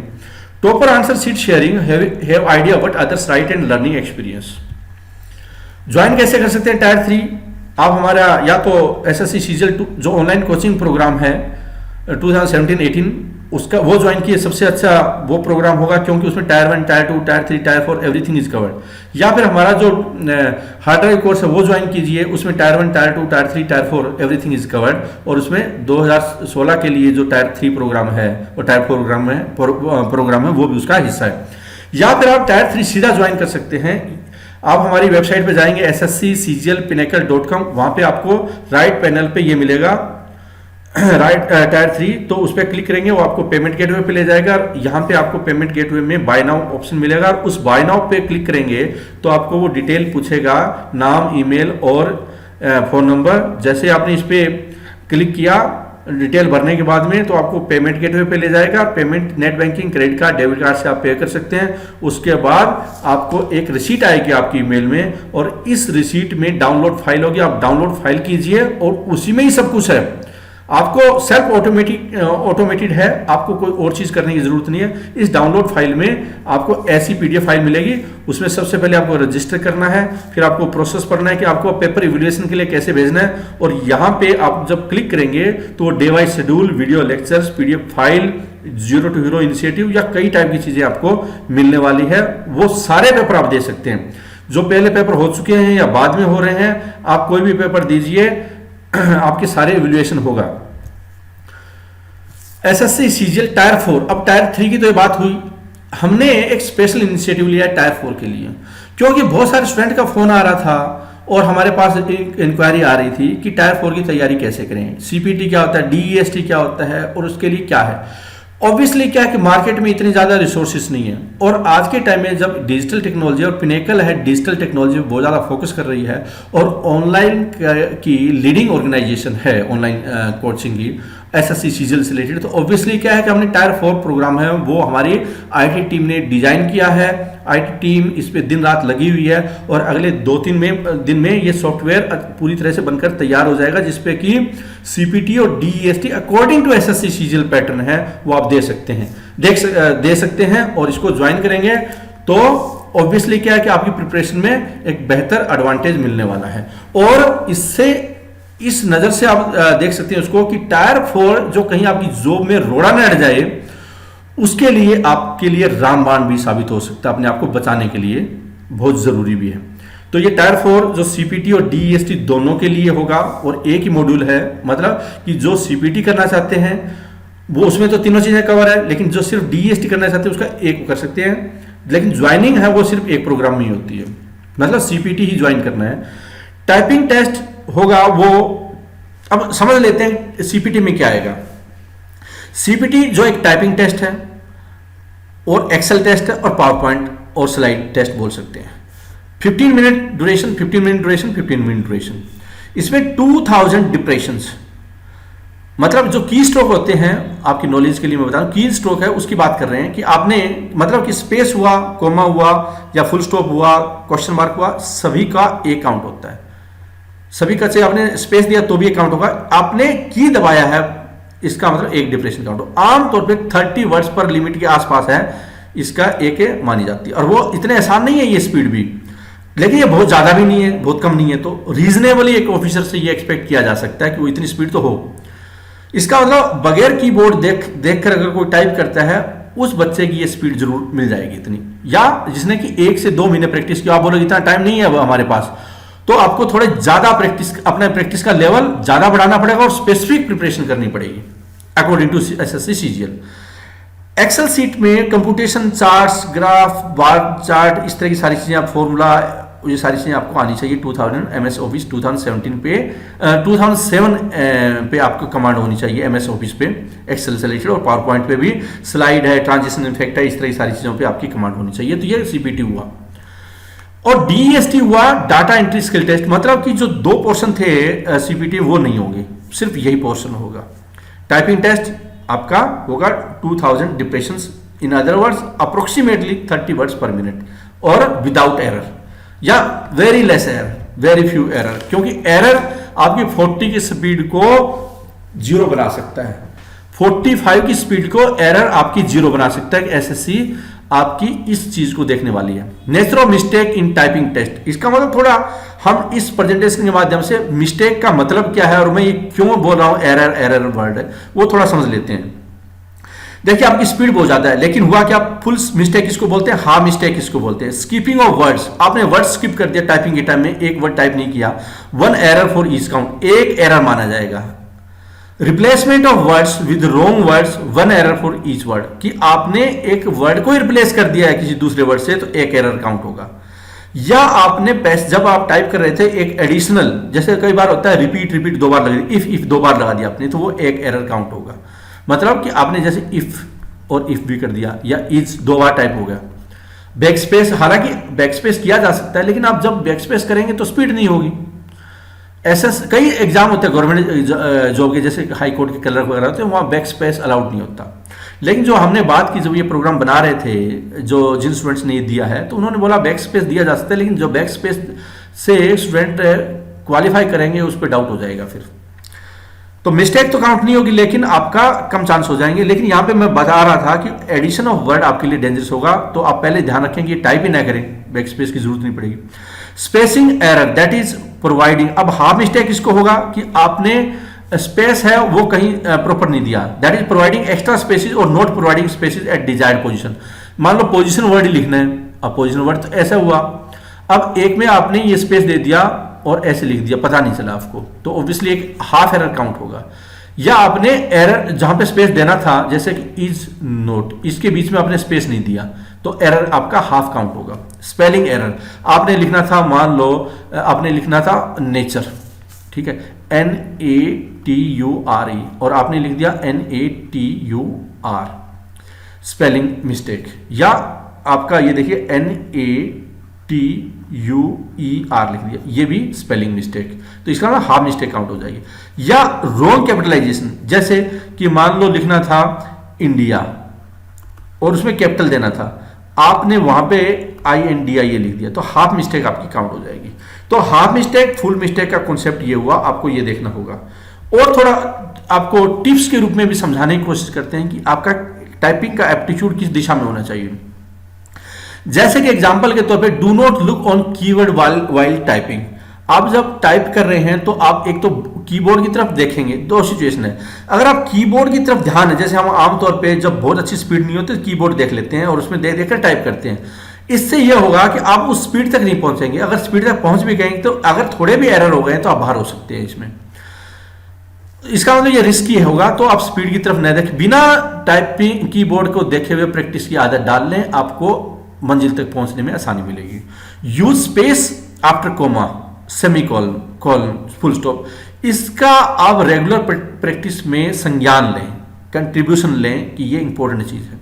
Topper answer sheet sharing, have idea what others right and learning experience. Join कैसे कर सकते हैं Tier 3? आप हमारा या तो एसएससी सीजीएल जो ऑनलाइन कोचिंग प्रोग्राम है 2017-18 उसका वो ज्वाइन किए, सबसे अच्छा वो प्रोग्राम होगा, क्योंकि उसमें Tier 1, Tier 2, Tier 3, Tier 4 everything is covered. या फिर हमारा जो हार्ड ड्राइव कोर्स है वो ज्वाइन कीजिए, उसमें Tier 1, Tier 2, Tier 3, Tier 4 everything is covered, और उसमें 2016 के लिए जो Tier 3 प्रोग्राम है और Tier 4 प्रोग्राम है वो भी उसका हिस्सा है। या फिर आप टायर 3 सीधा ज्वाइन कर सकते हैं। आप हमारी वेबसाइट पे जाएंगे ssccglpinnacle.com, वहां पे आपको राइट पैनल पे ये मिलेगा राइट टायर 3, तो उस पर क्लिक करेंगे, वो आपको पेमेंट गेटवे पे ले जाएगा। और यहाँ पे आपको पेमेंट गेटवे में बाय नाउ ऑप्शन मिलेगा, और उस बाय नाउ पे क्लिक करेंगे तो आपको वो डिटेल पूछेगा, नाम, ईमेल और फोन नंबर। जैसे आपने इस पे क्लिक किया डिटेल भरने के बाद में, तो आपको पेमेंट गेटवे पे ले जाएगा। Payment net banking, credit card, debit card से आप पे कर सकते हैं। उसके बाद आपको एक रिसीट आएगी आपकी ईमेल में, और इस रिसीट में डाउनलोड फाइल होगी, आप डाउनलोड फाइल कीजिए और उसी में ही सब कुछ है। आपको सेल्फ ऑटोमेटेड है, आपको कोई और चीज करने की जरूरत नहीं है। इस डाउनलोड फाइल में आपको ऐसी पीडीएफ फाइल मिलेगी, उसमें सबसे पहले आपको रजिस्टर करना है, फिर आपको प्रोसेस पढ़ना है कि आपको पेपर इवैल्यूएशन के लिए कैसे भेजना है। और यहाँ पे आप जब क्लिक करेंगे तो day wise schedule, video lectures, PDF file, zero to hero initiative या कई टाइप की चीजें आपको मिलने वाली है। वो सारे पेपर आप दे सकते हैं, जो पहले पेपर हो चुके हैं या बाद में हो रहे हैं। आप कोई भी पेपर दीजिए, आपके सारे इवैल्यूएशन होगा। एसएससी सीजीएल टायर 4, अब टायर 3 की तो ये बात हुई। हमने एक स्पेशल इनिशिएटिव लिया टायर 4 के लिए, क्योंकि बहुत सारे स्टूडेंट का फोन आ रहा था और हमारे पास एक इंक्वायरी आ रही थी कि टायर 4 की तैयारी कैसे करें, सीपीटी क्या होता है, डीईएसटी क्या होता है और उसके लिए क्या है। ऑब्वियसली क्या है कि मार्केट में इतनी ज्यादा रिसोर्सेस नहीं है, और आज के टाइम में जब डिजिटल टेक्नोलॉजी, और पिनेकल है डिजिटल टेक्नोलॉजी में बहुत ज्यादा फोकस कर रही है, और ऑनलाइन की लीडिंग ऑर्गेनाइजेशन है ऑनलाइन कोचिंग की एसएससी सीजीएल से रिलेटेड, तो ऑब्वियसली क्या है कि हमने टायर 4 प्रोग्राम है वो हमारी आईटी टीम ने डिजाइन किया है। आईटी टीम इस पे दिन रात लगी हुई है, और अगले 2-3 दिन में ये सॉफ्टवेयर पूरी तरह से बनकर तैयार हो जाएगा, जिसपे कि सीपीटी और DEST according to SSC CGL pattern है वो आप दे सकते हैं और इसको ज्वाइन करेंगे तो ऑब्वियसली क्या है कि आपकी प्रिपरेशन में एक बेहतर एडवांटेज मिलने वाला है। और इससे इस नजर से आप देख सकते हैं उसको कि टायर 4 जो कहीं आपकी जॉब में रोड़ा न अड़ जाए, उसके लिए आपके लिए रामबाण भी साबित हो सकता है, अपने आप को बचाने के लिए बहुत जरूरी भी है। तो ये टायर 4 जो सीपीटी और डीईएसटी दोनों के लिए होगा, और एक ही मॉड्यूल है, मतलब कि जो सीपीटी करना चाहते हैं वो उसमें तो तीनों चीजें कवर है, लेकिन जो सिर्फ डीईएसटी करना चाहते हैं उसका एक कर सकते हैं, लेकिन ज्वाइनिंग है वो सिर्फ एक प्रोग्राम में ही होती है, मतलब सीपीटी ही ज्वाइन करना है। टाइपिंग टेस्ट होगा वो, अब समझ लेते हैं सीपीटी में क्या आएगा। सीपीटी जो एक टाइपिंग टेस्ट है और एक्सेल टेस्ट है और पावर पॉइंट और स्लाइड टेस्ट बोल सकते हैं। 15 मिनट ड्यूरेशन। इसमें 2000 डिप्रेशंस, मतलब जो की स्ट्रोक होते हैं, आपकी नॉलेज के लिए मैं बता रहा हूं, की स्ट्रोक है उसकी बात कर रहे हैं कि आपने मतलब कि स्पेस हुआ, कोमा हुआ या फुल स्टॉप हुआ, क्वेश्चन मार्क हुआ, सभी का एक काउंट होता है। सभी का, चाहे आपने स्पेस दिया तो भी एक काउंट होगा, आपने की दबाया है इसका मतलब एक डिप्रेशन काउंट हो। आमतौर पे 30 वर्ड्स पर लिमिट के आसपास है, इसका एक मानी जाती है। और वो इतने आसान नहीं है ये स्पीड भी, लेकिन ये बहुत ज्यादा भी नहीं है, बहुत कम नहीं है, तो रीजनेबली एक ऑफिसर से ये एक्सपेक्ट किया जा सकता है कि वो इतनी स्पीड तो हो। इसका मतलब बगैर कीबोर्ड देख कर अगर कोई टाइप करता है, उस बच्चे की ये स्पीड जरूर मिल जाएगी इतनी, या जिसने कि 1 से 2 महीने प्रैक्टिस किया। आप बोलोगे इतना टाइम नहीं है अब हमारे पास, तो आपको थोड़े ज्यादा अपने प्रैक्टिस का लेवल ज्यादा बढ़ाना पड़ेगा और स्पेसिफिक प्रिपरेशन करनी पड़ेगी according to SSC CGL. Excel sheet में computation, charts, graph, bar chart, इस तरह की सारी चीजें, आप फॉर्मूला, ये सारी चीजें आपको आनी चाहिए। 2000 एमएस ऑफिस 2017 पे 2007 पे आपको कमांड होनी चाहिए एमएस ऑफिस पे, एक्सेल से रिलेटेड, और पावर पॉइंट पे भी स्लाइड है, ट्रांजिशन इफेक्ट है, इस तरह की सारी चीजों पे आपकी कमांड होनी चाहिए। तो ये सीपीटी हुआ। और डीईएसटी हुआ डाटा एंट्री स्किल टेस्ट, मतलब कि जो 2 पोर्शन थे सीपीटी वो नहीं होंगे, सिर्फ यही पोर्शन होगा। टाइपिंग टेस्ट आपका होगा 2000 डिप्रेशंस, इन अदर वर्ड्स अप्रोक्सीमेटली 30 वर्ड्स पर मिनट, और विदाउट एरर या very less error, very few error, क्योंकि एरर आपकी 40 की स्पीड को 0 बना सकता है। 45 की स्पीड को एरर आपकी 0 बना सकता है। एसएससी आपकी इस चीज को देखने वाली है। Nature of mistake in typing test, इसका मतलब थोड़ा हम इस प्रेजेंटेशन के माध्यम से मिस्टेक का मतलब क्या है और मैं ये क्यों बोल रहा हूं एरर वर्ड है, वो थोड़ा समझ लेते हैं। देखिए आपकी स्पीड बहुत ज्यादा है, लेकिन हुआ क्या, फुल मिस्टेक इसको बोलते हैं, हाफ मिस्टेक इसको बोलते हैं। स्किपिंग ऑफ वर्ड्स, आपने वर्ड स्किप कर दिया टाइपिंग के टाइम में, एक वर्ड टाइप नहीं किया, 1 एरर फॉर ईच काउंट, एक एरर माना जाएगा। Replacement of words with wrong words, one error for each word, कि आपने एक वर्ड को रिप्लेस कर दिया है किसी दूसरे वर्ड से तो एक एरर काउंट होगा। या आपने जब आप टाइप कर रहे थे एक एडिशनल, जैसे कई बार होता है रिपीट दो बार लगा, इफ दो बार लगा दिया आपने तो वो एक एरर काउंट होगा। मतलब कि आपने जैसे इफ और इफ भी कर दिया, या इज दो बार टाइप हो गया। बैक स्पेस, हालांकि बैक स्पेस किया जा सकता है, लेकिन आप जब बैक स्पेस करेंगे तो स्पीड नहीं होगी। ऐसे कई एग्जाम होते हैं गवर्नमेंट जॉब के, जैसे हाई कोर्ट के कलर वगैरह होते हैं, वहाँ बैक स्पेस अलाउड नहीं होता। लेकिन जो हमने बात की, जब ये प्रोग्राम बना रहे थे, जो जिन स्टूडेंट्स ने ये दिया है, तो उन्होंने बोला बैक स्पेस दिया जा सकता है, लेकिन जो बैक स्पेस से स्टूडेंट क्वालिफाई करेंगे उस पर डाउट हो जाएगा फिर। तो मिस्टेक तो काउंट नहीं होगी, लेकिन आपका कम चांस हो जाएंगे। लेकिन यहाँ पे मैं बता रहा था कि एडिशन ऑफ वर्ड आपके लिए डेंजरस होगा, तो आप पहले ध्यान रखें कि टाइप ही ना करें, बैक स्पेस की जरूरत नहीं पड़ेगी। Spacing error, that is providing, अब हाफ मिस्टेक इसको होगा कि आपने स्पेस है वो कहीं प्रॉपर नहीं दिया, that is providing extra spaces और not providing spaces at desired position. मान लो पोजीशन वर्ड ही लिखना है, अब पोजीशन वर्ड तो ऐसा हुआ, अब एक में आपने ये स्पेस दे दिया और ऐसे लिख दिया, पता नहीं चला आपको, तो ऑब्वियसली एक हाफ एरर काउंट होगा। या आपने एरर जहां पे स्पेस देना था, जैसे कि इज नोट, इसके बीच में आपने स्पेस नहीं दिया, तो एरर आपका हाफ काउंट होगा। स्पेलिंग एरर, आपने लिखना था, मान लो आपने लिखना था नेचर, ठीक है, NATURE, और आपने लिख दिया NATUR, स्पेलिंग मिस्टेक। या आपका ये देखिए NATUER लिख दिया, ये भी स्पेलिंग मिस्टेक, तो इसका ना हाफ मिस्टेक काउंट हो जाएगी। या रॉन्ग कैपिटलाइजेशन, जैसे कि मान लो लिखना था इंडिया और उसमें कैपिटल देना था, आपने वहां पे INDIA लिख दिया, तो हाफ मिस्टेक आपकी काउंट हो जाएगी। तो हाफ मिस्टेक फुल मिस्टेक का कॉन्सेप्ट ये हुआ, आपको ये देखना होगा। और थोड़ा आपको टिप्स के रूप में भी समझाने की कोशिश करते हैं कि आपका टाइपिंग का एप्टीट्यूड किस दिशा में होना चाहिए। जैसे कि एग्जांपल के तौर पे, do not look on keyword while typing. आप जब टाइप कर रहे हैं तो आप एक तो कीबोर्ड की तरफ देखेंगे, दो सिचुएशन है। अगर आप कीबोर्ड की तरफ ध्यान है, जैसे हम आमतौर पे जब बहुत अच्छी स्पीड नहीं होती तो कीबोर्ड देख लेते हैं और उसमें देख देख कर टाइप करते हैं, इससे यह होगा कि आप उस स्पीड तक नहीं पहुंचेंगे। अगर स्पीड तक पहुंच भी गए तो अगर थोड़े भी एरर हो गए तो आप बाहर हो सकते हैं इसमें। इसका मतलब ये रिस्की होगा, तो आप स्पीड की तरफ न देखें, बिना टाइपिंग कीबोर्ड को देखे हुए प्रैक्टिस की आदत डाल लें, आपको मंजिल तक पहुंचने में आसानी मिलेगी। Use space after comma, semicolon, full stop, इसका आप रेगुलर प्रैक्टिस में संज्ञान लें, कंट्रीब्यूशन लें कि ये इंपॉर्टेंट चीज है,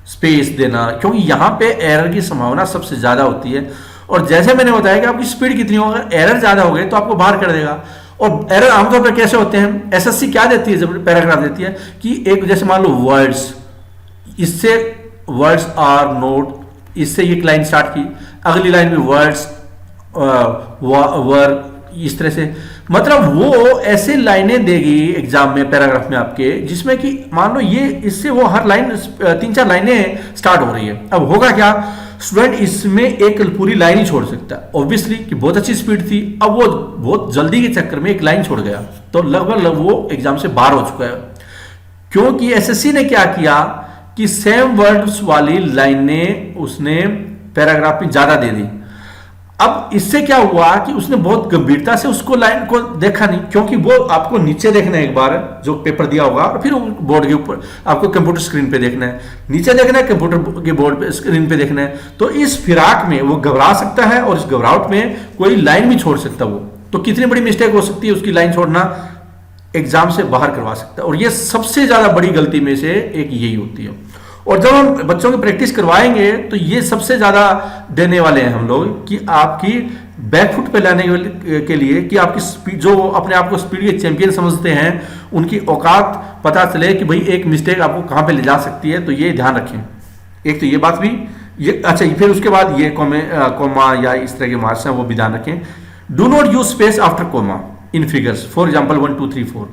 स्पेस देना, क्योंकि यहां पे एरर की संभावना सबसे ज्यादा होती है। और जैसे मैंने बताया कि आपकी स्पीड कितनी हो, अगर एरर ज्यादा हो गए तो आपको बाहर कर देगा। और एरर आमतौर पर कैसे होते हैं, एसएससी क्या देती है जब पैराग्राफ देती है कि एक जैसे मान लो वर्ड्स, इससे वर्ड्स आर नोट, इससे ये लाइन स्टार्ट की, अगली लाइन में वर्ड्स वर, इस तरह से, मतलब वो ऐसे लाइनें देगी एग्जाम में पैराग्राफ में आपके, जिसमें कि मान लो ये इससे वो हर लाइन 3-4 लाइनें स्टार्ट हो रही है। अब होगा क्या, स्टूडेंट इसमें एक पूरी लाइन ही छोड़ सकता है, ऑब्वियसली कि बहुत अच्छी स्पीड थी, अब वो बहुत जल्दी के चक्कर में एक लाइन छोड़ गया तो लगभग वो एग्जाम से बाहर हो चुका है। क्योंकि एसएससी ने क्या किया कि सेम वर्ड्स वाली लाइनें उसने पैराग्राफ में ज्यादा दे दी। अब इससे क्या हुआ कि उसने बहुत गंभीरता से उसको लाइन को देखा नहीं, क्योंकि वो आपको नीचे देखना है एक बार जो पेपर दिया होगा, और फिर बोर्ड के ऊपर आपको कंप्यूटर स्क्रीन पे देखना है, नीचे देखना है कंप्यूटर के बोर्ड पे स्क्रीन पे देखना है। तो इस फिराक में वो घबरा सकता है और इस घबराहट में कोई लाइन भी छोड़ सकता है। वो तो कितनी बड़ी मिस्टेक हो सकती है, उसकी लाइन छोड़ना एग्जाम से बाहर करवा सकता है। और ये सबसे ज्यादा बड़ी गलती में से एक यही होती है। और जब हम बच्चों की प्रैक्टिस करवाएंगे तो ये सबसे ज्यादा देने वाले हैं हम लोग कि आपकी बैकफुट पे लाने के लिए, कि आपकी स्पीड, जो अपने आप को स्पीड के चैंपियन समझते हैं, उनकी औकात पता चले कि भाई एक मिस्टेक आपको कहां पे ले जा सकती है। तो ये ध्यान रखें, एक तो ये बात भी ये अच्छा, फिर उसके बाद ये कोमा या इस तरह के मार्क्स हैं वो भी ध्यान रखें। Do not use space after comma in figures, for example 1 2 3 4।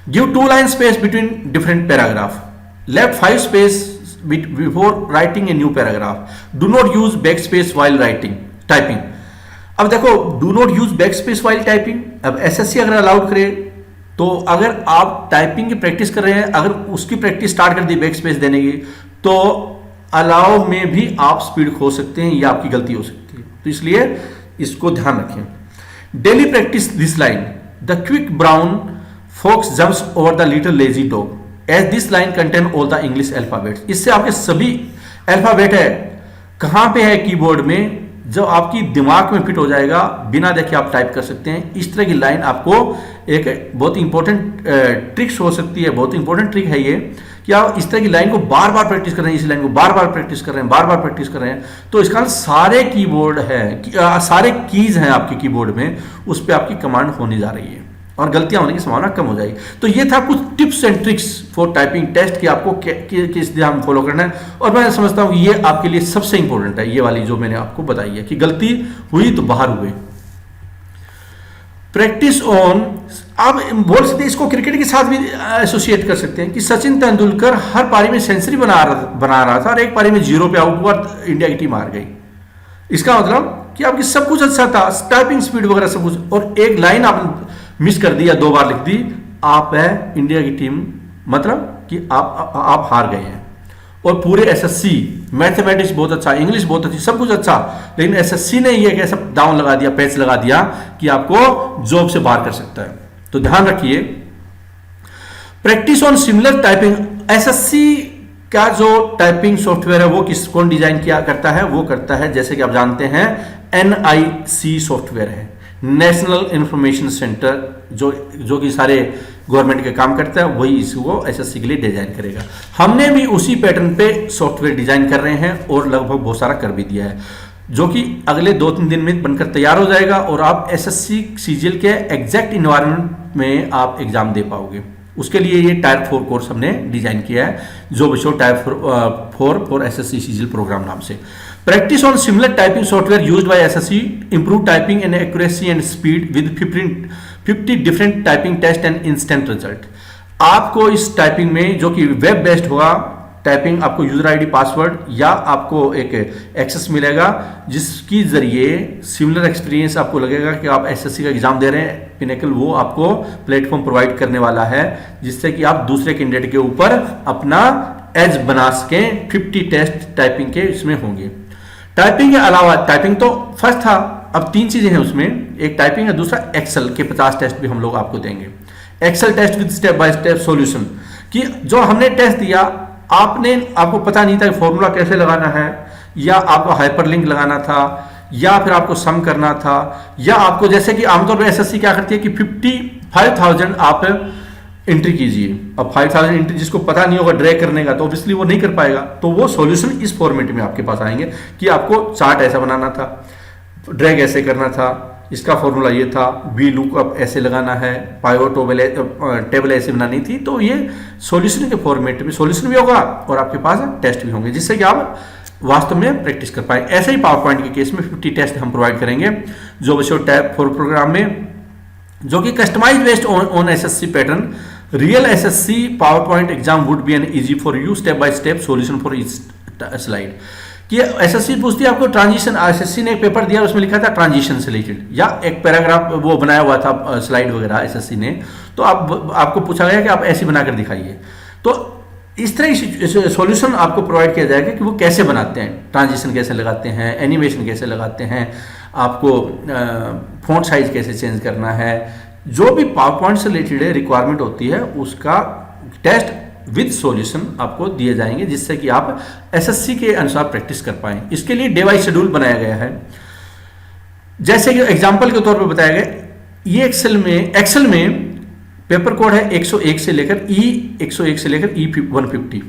Give 2 line space between different paragraph, left 5 space before writing a new paragraph. Do not use backspace while typing. अब देखो, do not use backspace while typing. अब SSC अगर allowed करे तो अगर आप typing की practice कर रहे हैं, अगर उसकी प्रैक्टिस स्टार्ट कर दी बैकस्पेस देने की, तो अलाउ में भी आप स्पीड खो सकते हैं, यह आपकी गलती हो सकती है। तो इसलिए इसको ध्यान रखें। Daily practice this line, the quick brown fox jumps over the little lazy dog as this line contain all the English alphabets. इससे आपके सभी अल्फाबेट है कहां पे है कीबोर्ड में, जो आपकी दिमाग में फिट हो जाएगा, बिना देखे आप टाइप कर सकते हैं। इस तरह की लाइन आपको एक बहुत इंपॉर्टेंट ट्रिक्स हो सकती है, बहुत इंपॉर्टेंट ट्रिक है ये कि आप इस तरह की लाइन को बार बार प्रैक्टिस कर रहे हैं, इस लाइन को बार बार प्रैक्टिस कर रहे हैं, बार बार प्रैक्टिस कर रहे हैं, तो इसका सारे कीबोर्ड है, सारे कीज हैं आपके कीबोर्ड में, उस पर आपकी कमांड होने जा रही है और गलतियां होने की संभावना कम हो जाएगी। तो ये था कुछ tips and tricks for typing test कि आपको किस दिशा में फॉलो करना है, और मैं समझता हूं कि ये आपके लिए सबसे इंपॉर्टेंट है, ये वाली जो मैंने आपको बताई है कि गलती हुई तो बाहर हुए। प्रैक्टिस ऑन, आप बोल सकते हैं इसको क्रिकेट के साथ भी एसोसिएट कर सकते हैं कि सचिन तेंदुलकर हर पारी में सेंचुरी बना रहा था और एक पारी में 0 पे आउट हुआ, इंडिया की टीम हार गई। इसका मतलब कि आपकी सब कुछ अच्छा था, टाइपिंग स्पीड वगैरह सब कुछ, और एक लाइन आप मिस कर दी या 2 बार लिख दी, आप है इंडिया की टीम, मतलब कि आप हार गए हैं। और पूरे एसएससी, मैथमेटिक्स बहुत अच्छा, इंग्लिश बहुत अच्छी, सब कुछ अच्छा, लेकिन एसएससी ने ये कैसा डाउन लगा दिया, पैच लगा दिया कि आपको जॉब से बाहर कर सकता है। तो ध्यान रखिए, practice on similar typing. SSC का जो टाइपिंग सॉफ्टवेयर है वो कौन डिजाइन किया करता है, वो करता है, जैसे कि आप जानते हैं, NIC सॉफ्टवेयर है, नेशनल इंफॉर्मेशन सेंटर, जो कि सारे गवर्नमेंट के काम करता है, वही इसको एसएससी के लिए डिजाइन करेगा। हमने भी उसी पैटर्न पे सॉफ्टवेयर डिजाइन कर रहे हैं और लगभग बहुत सारा कर भी दिया है, जो कि अगले 2-3 दिन में बनकर तैयार हो जाएगा और आप एसएससी सीजीएल के एग्जैक्ट इन्वायरमेंट में आप एग्जाम दे पाओगे। उसके लिए ये टायर 4 कोर्स हमने डिजाइन किया है, जो विशो tier 4 for SSC CGL program नाम से। Practice on similar typing software used by SSC, improve typing and accuracy and speed with 50 different typing test and instant result. आपको इस टाइपिंग में, जो कि वेब बेस्ड होगा टाइपिंग, आपको यूजर आईडी, पासवर्ड या आपको एक एक्सेस मिलेगा, जिसकी जरिए सिमिलर एक्सपीरियंस आपको लगेगा कि आप एसएससी का एग्जाम दे रहे हैं। पिनेकल वो आपको प्लेटफॉर्म प्रोवाइड करने वाला है, जिससे कि आप दूसरे कैंडिडेट के ऊपर अपना एज बना सकें। 50 टेस्ट टाइपिंग के इसमें होंगे। टाइपिंग के अलावा, टाइपिंग तो फर्स्ट था, अब 3 चीजें हैं उसमें, एक टाइपिंग है, दूसरा एक्सेल के 50 टेस्ट भी हम लोग आपको देंगे। Excel test with step by step solution, कि जो हमने टेस्ट दिया, आपको पता नहीं था कि फॉर्मूला कैसे लगाना है, या आपको हाइपरलिंक लगाना था, या फिर आपको सम करना था, या आपको, जैसे कि आमतौर पर एसएससी क्या करती है कि 55,000 आप एंट्री कीजिए। अब 5000 एंट्री जिसको पता नहीं होगा ड्रैग करने का, तो ऑब्वियसली वो नहीं कर पाएगा। तो वो सॉल्यूशन इस फॉर्मेट में आपके पास आएंगे कि आपको चार्ट ऐसा बनाना था, ड्रैग ऐसे करना था, इसका फॉर्मूला ये था, वी लुकअप ऐसे लगाना है, पाइवट टेबल ऐसे बनानी थी। तो ये सॉल्यूशन के फॉर्मेट में सॉल्यूशन भी होगा और आपके पास टेस्ट भी होंगे, जिससे कि आप वास्तव में प्रैक्टिस कर पाए। ऐसे ही पावर पॉइंट के केस में 50 टेस्ट हम प्रोवाइड करेंगे, जो विशो टैब 4 प्रोग्राम में, जो कि customize based on SSC pattern. Real SSC power point exam would be an easy for you, step by step solution for each slide. कि एसएससी पूछती है आपको ट्रांजिशन, एसएससी ने एक पेपर दिया उसमें लिखा था ट्रांजिशन से रिलेटेड, या एक पैराग्राफ वो बनाया हुआ था स्लाइड वगैरह एसएससी ने, तो आपको पूछा गया कि आप ऐसे बनाकर दिखाइए। तो इस तरह की सॉल्यूशन आपको प्रोवाइड किया जाएगा कि वो कैसे बनाते हैं, ट्रांजिशन कैसे लगाते हैं, एनिमेशन कैसे लगाते हैं, आपको फॉन्ट साइज कैसे चेंज करना है, जो भी पावर पॉइंट से रिलेटेड रिक्वायरमेंट होती है उसका टेस्ट विद सॉल्यूशन आपको दिए जाएंगे, जिससे कि आप एसएससी के अनुसार प्रैक्टिस कर पाएं। इसके लिए डे वाइज शेड्यूल बनाया गया है, जैसे कि एग्जांपल के तौर पे बताया गया। ये एक्सेल में पेपर कोड है 101 से लेकर E101 से लेकर E150,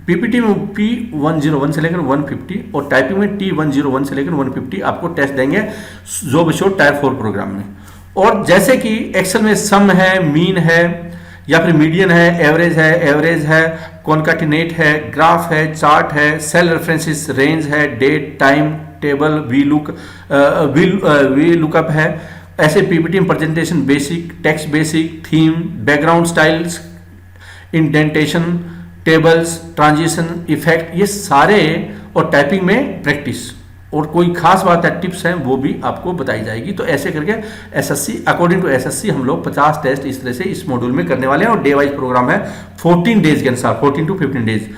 पीपीटी में P101 से लेकर 150 और टाइपिंग में T101 से लेकर 150 आपको टेस्ट देंगे, जो विशो टायर 4 प्रोग्राम में। और जैसे कि एक्सेल में सम है, मीन है, या फिर मीडियन है, एवरेज है, कॉन्काटिनेट है, ग्राफ है, चार्ट है, सेल रेफरेंसेस, रेंज है, date, time table, V lookup है। ऐसे पीपीटी में presentation basic, text basic, theme, background styles, indentation, tables, transition, effect, ये सारे, और टाइपिंग में प्रैक्टिस, और कोई खास बात है, टिप्स हैं, वो भी आपको बताई जाएगी। तो ऐसे करके एसएससी, अकॉर्डिंग टू एसएससी हम लोग 50 टेस्ट इस तरह से इस मॉड्यूल में करने वाले हैं, और डे वाइज प्रोग्राम है 14 डेज के अनुसार, 14 to 15 डेज।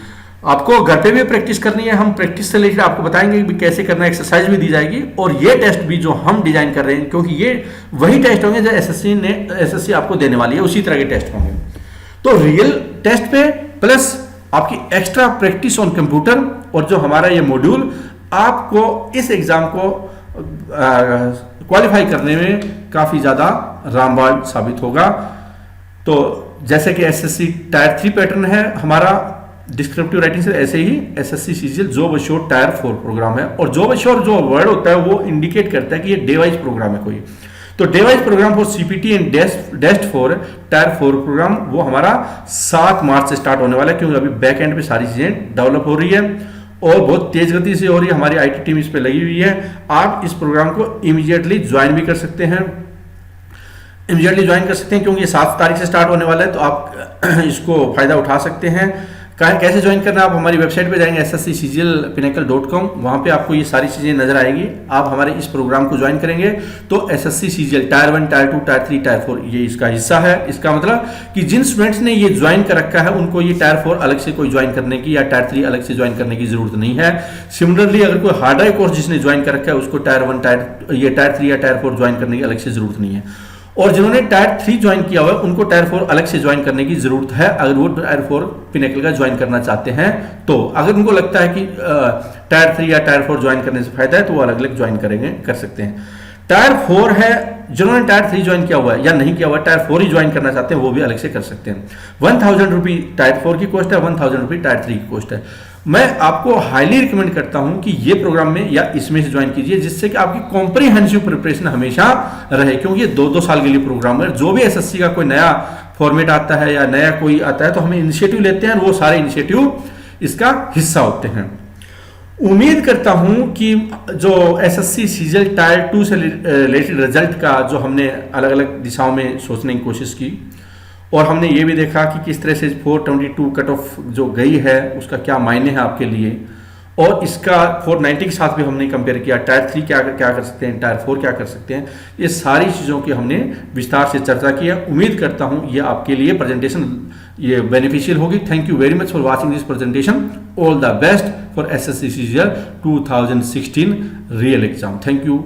आपको घर पे भी प्रैक्टिस करनी है, हम प्रैक्टिस से रिलेटेड आपको बताएंगे कि कैसे करना है, एक्सरसाइज भी दी जाएगी। और ये टेस्ट भी जो हम डिजाइन कर रहे हैं, क्योंकि ये वही टेस्ट होंगे जो एसएससी आपको देने वाली है, उसी तरह के टेस्ट होंगे। तो रियल टेस्ट पे प्लस आपकी एक्स्ट्रा प्रैक्टिस ऑन कंप्यूटर, और जो हमारा ये मॉड्यूल आपको इस एग्जाम को क्वालिफाई करने में काफी ज्यादा रामबाण साबित होगा। तो जैसे कि एसएससी टायर 3 पैटर्न है हमारा डिस्क्रिप्टिव राइटिंग से, ऐसे ही SSC CGL job assured tier 4 program है। और जॉब एश्योर्ड जो वर्ड होता है वो इंडिकेट करता है कि ये डे वाइज प्रोग्राम है कोई। तो day wise program for CPT and DEST for tier 4 program वो हमारा 7 मार्च से स्टार्ट होने वाला है, क्योंकि अभी बैक एंड पे सारी चीजें डेवलप हो रही है और बहुत तेज गति से हो रही है। हमारी आईटी टीम इस पे लगी हुई है। आप इस प्रोग्राम को इमीडिएटली ज्वाइन भी कर सकते हैं, क्योंकि ये 7 तारीख से स्टार्ट होने वाला है। तो आप इसको फायदा उठा सकते हैं। कैसे ज्वाइन करना, आप हमारी वेबसाइट पे जाएंगे ssccglpinnacle.com, वहां पे आपको ये सारी चीजें नजर आएगी। आप हमारे इस प्रोग्राम को ज्वाइन करेंगे तो SSC CGL tyre 1, tier 2, tier 3, tier 4 ये इसका हिस्सा है। इसका मतलब कि जिन स्टूडेंट्स ने ये ज्वाइन कर रखा है उनको ये टायर 4 अलग से कोई ज्वाइन करने की या टायर 3 अलग से ज्वाइन करने की जरूरत नहीं है। सिमिलरली अगर कोई हार्ड ड्राइव कोर्स जिसने ज्वाइन कर रखा है उसको टायर 1, टायर 3 या टायर 4 ज्वाइन करने की अलग से जरूरत नहीं है। और जिन्होंने टायर 3 ज्वाइन किया हुआ है उनको टायर 4 अलग से ज्वाइन करने की जरूरत है, अगर वो टायर 4 पिनेकल का ज्वाइन करना चाहते हैं। तो अगर उनको लगता है कि टायर 3 या टायर 4 ज्वाइन करने से फायदा है तो वो अलग अलग ज्वाइन कर सकते हैं। टायर 4 है, जिन्होंने टायर 3 ज्वाइन किया हुआ है या नहीं किया हुआ टायर 4 ही ज्वाइन करना चाहते हैं वो भी अलग से कर सकते हैं। 1000 रुपी टायर 4 की कॉस्ट है, 1000 रुपी टायर 3 की कॉस्ट है। मैं आपको हाईली रिकमेंड करता हूं कि ये प्रोग्राम में या इसमें से ज्वाइन कीजिए, जिससे कि आपकी कॉम्प्रिहेंसिव प्रिपरेशन हमेशा रहे, क्योंकि ये 2-2 साल के लिए प्रोग्राम है। जो भी एसएससी का कोई नया फॉर्मेट आता है या नया कोई आता है तो हम इनिशिएटिव लेते हैं और वो सारे इनिशिएटिव इसका हिस्सा होते हैं। उम्मीद करता हूं कि जो एसएससी सीजीएल टायर 2 से रिलेटेड रिजल्ट का जो हमने अलग अलग दिशाओं में सोचने की कोशिश की, और हमने ये भी देखा कि किस तरह से 422 कट ऑफ जो गई है उसका क्या मायने है आपके लिए, और इसका 490 के साथ भी हमने कंपेयर किया, टायर 3 क्या कर सकते हैं, टायर 4 क्या कर सकते हैं। ये सारी चीज़ों की हमने विस्तार से चर्चा की है। उम्मीद करता हूँ ये आपके लिए प्रेजेंटेशन ये बेनिफिशियल होगी। Thank you very much for watching this presentation. All the best for SSC CGL 2016 real exam. Thank you.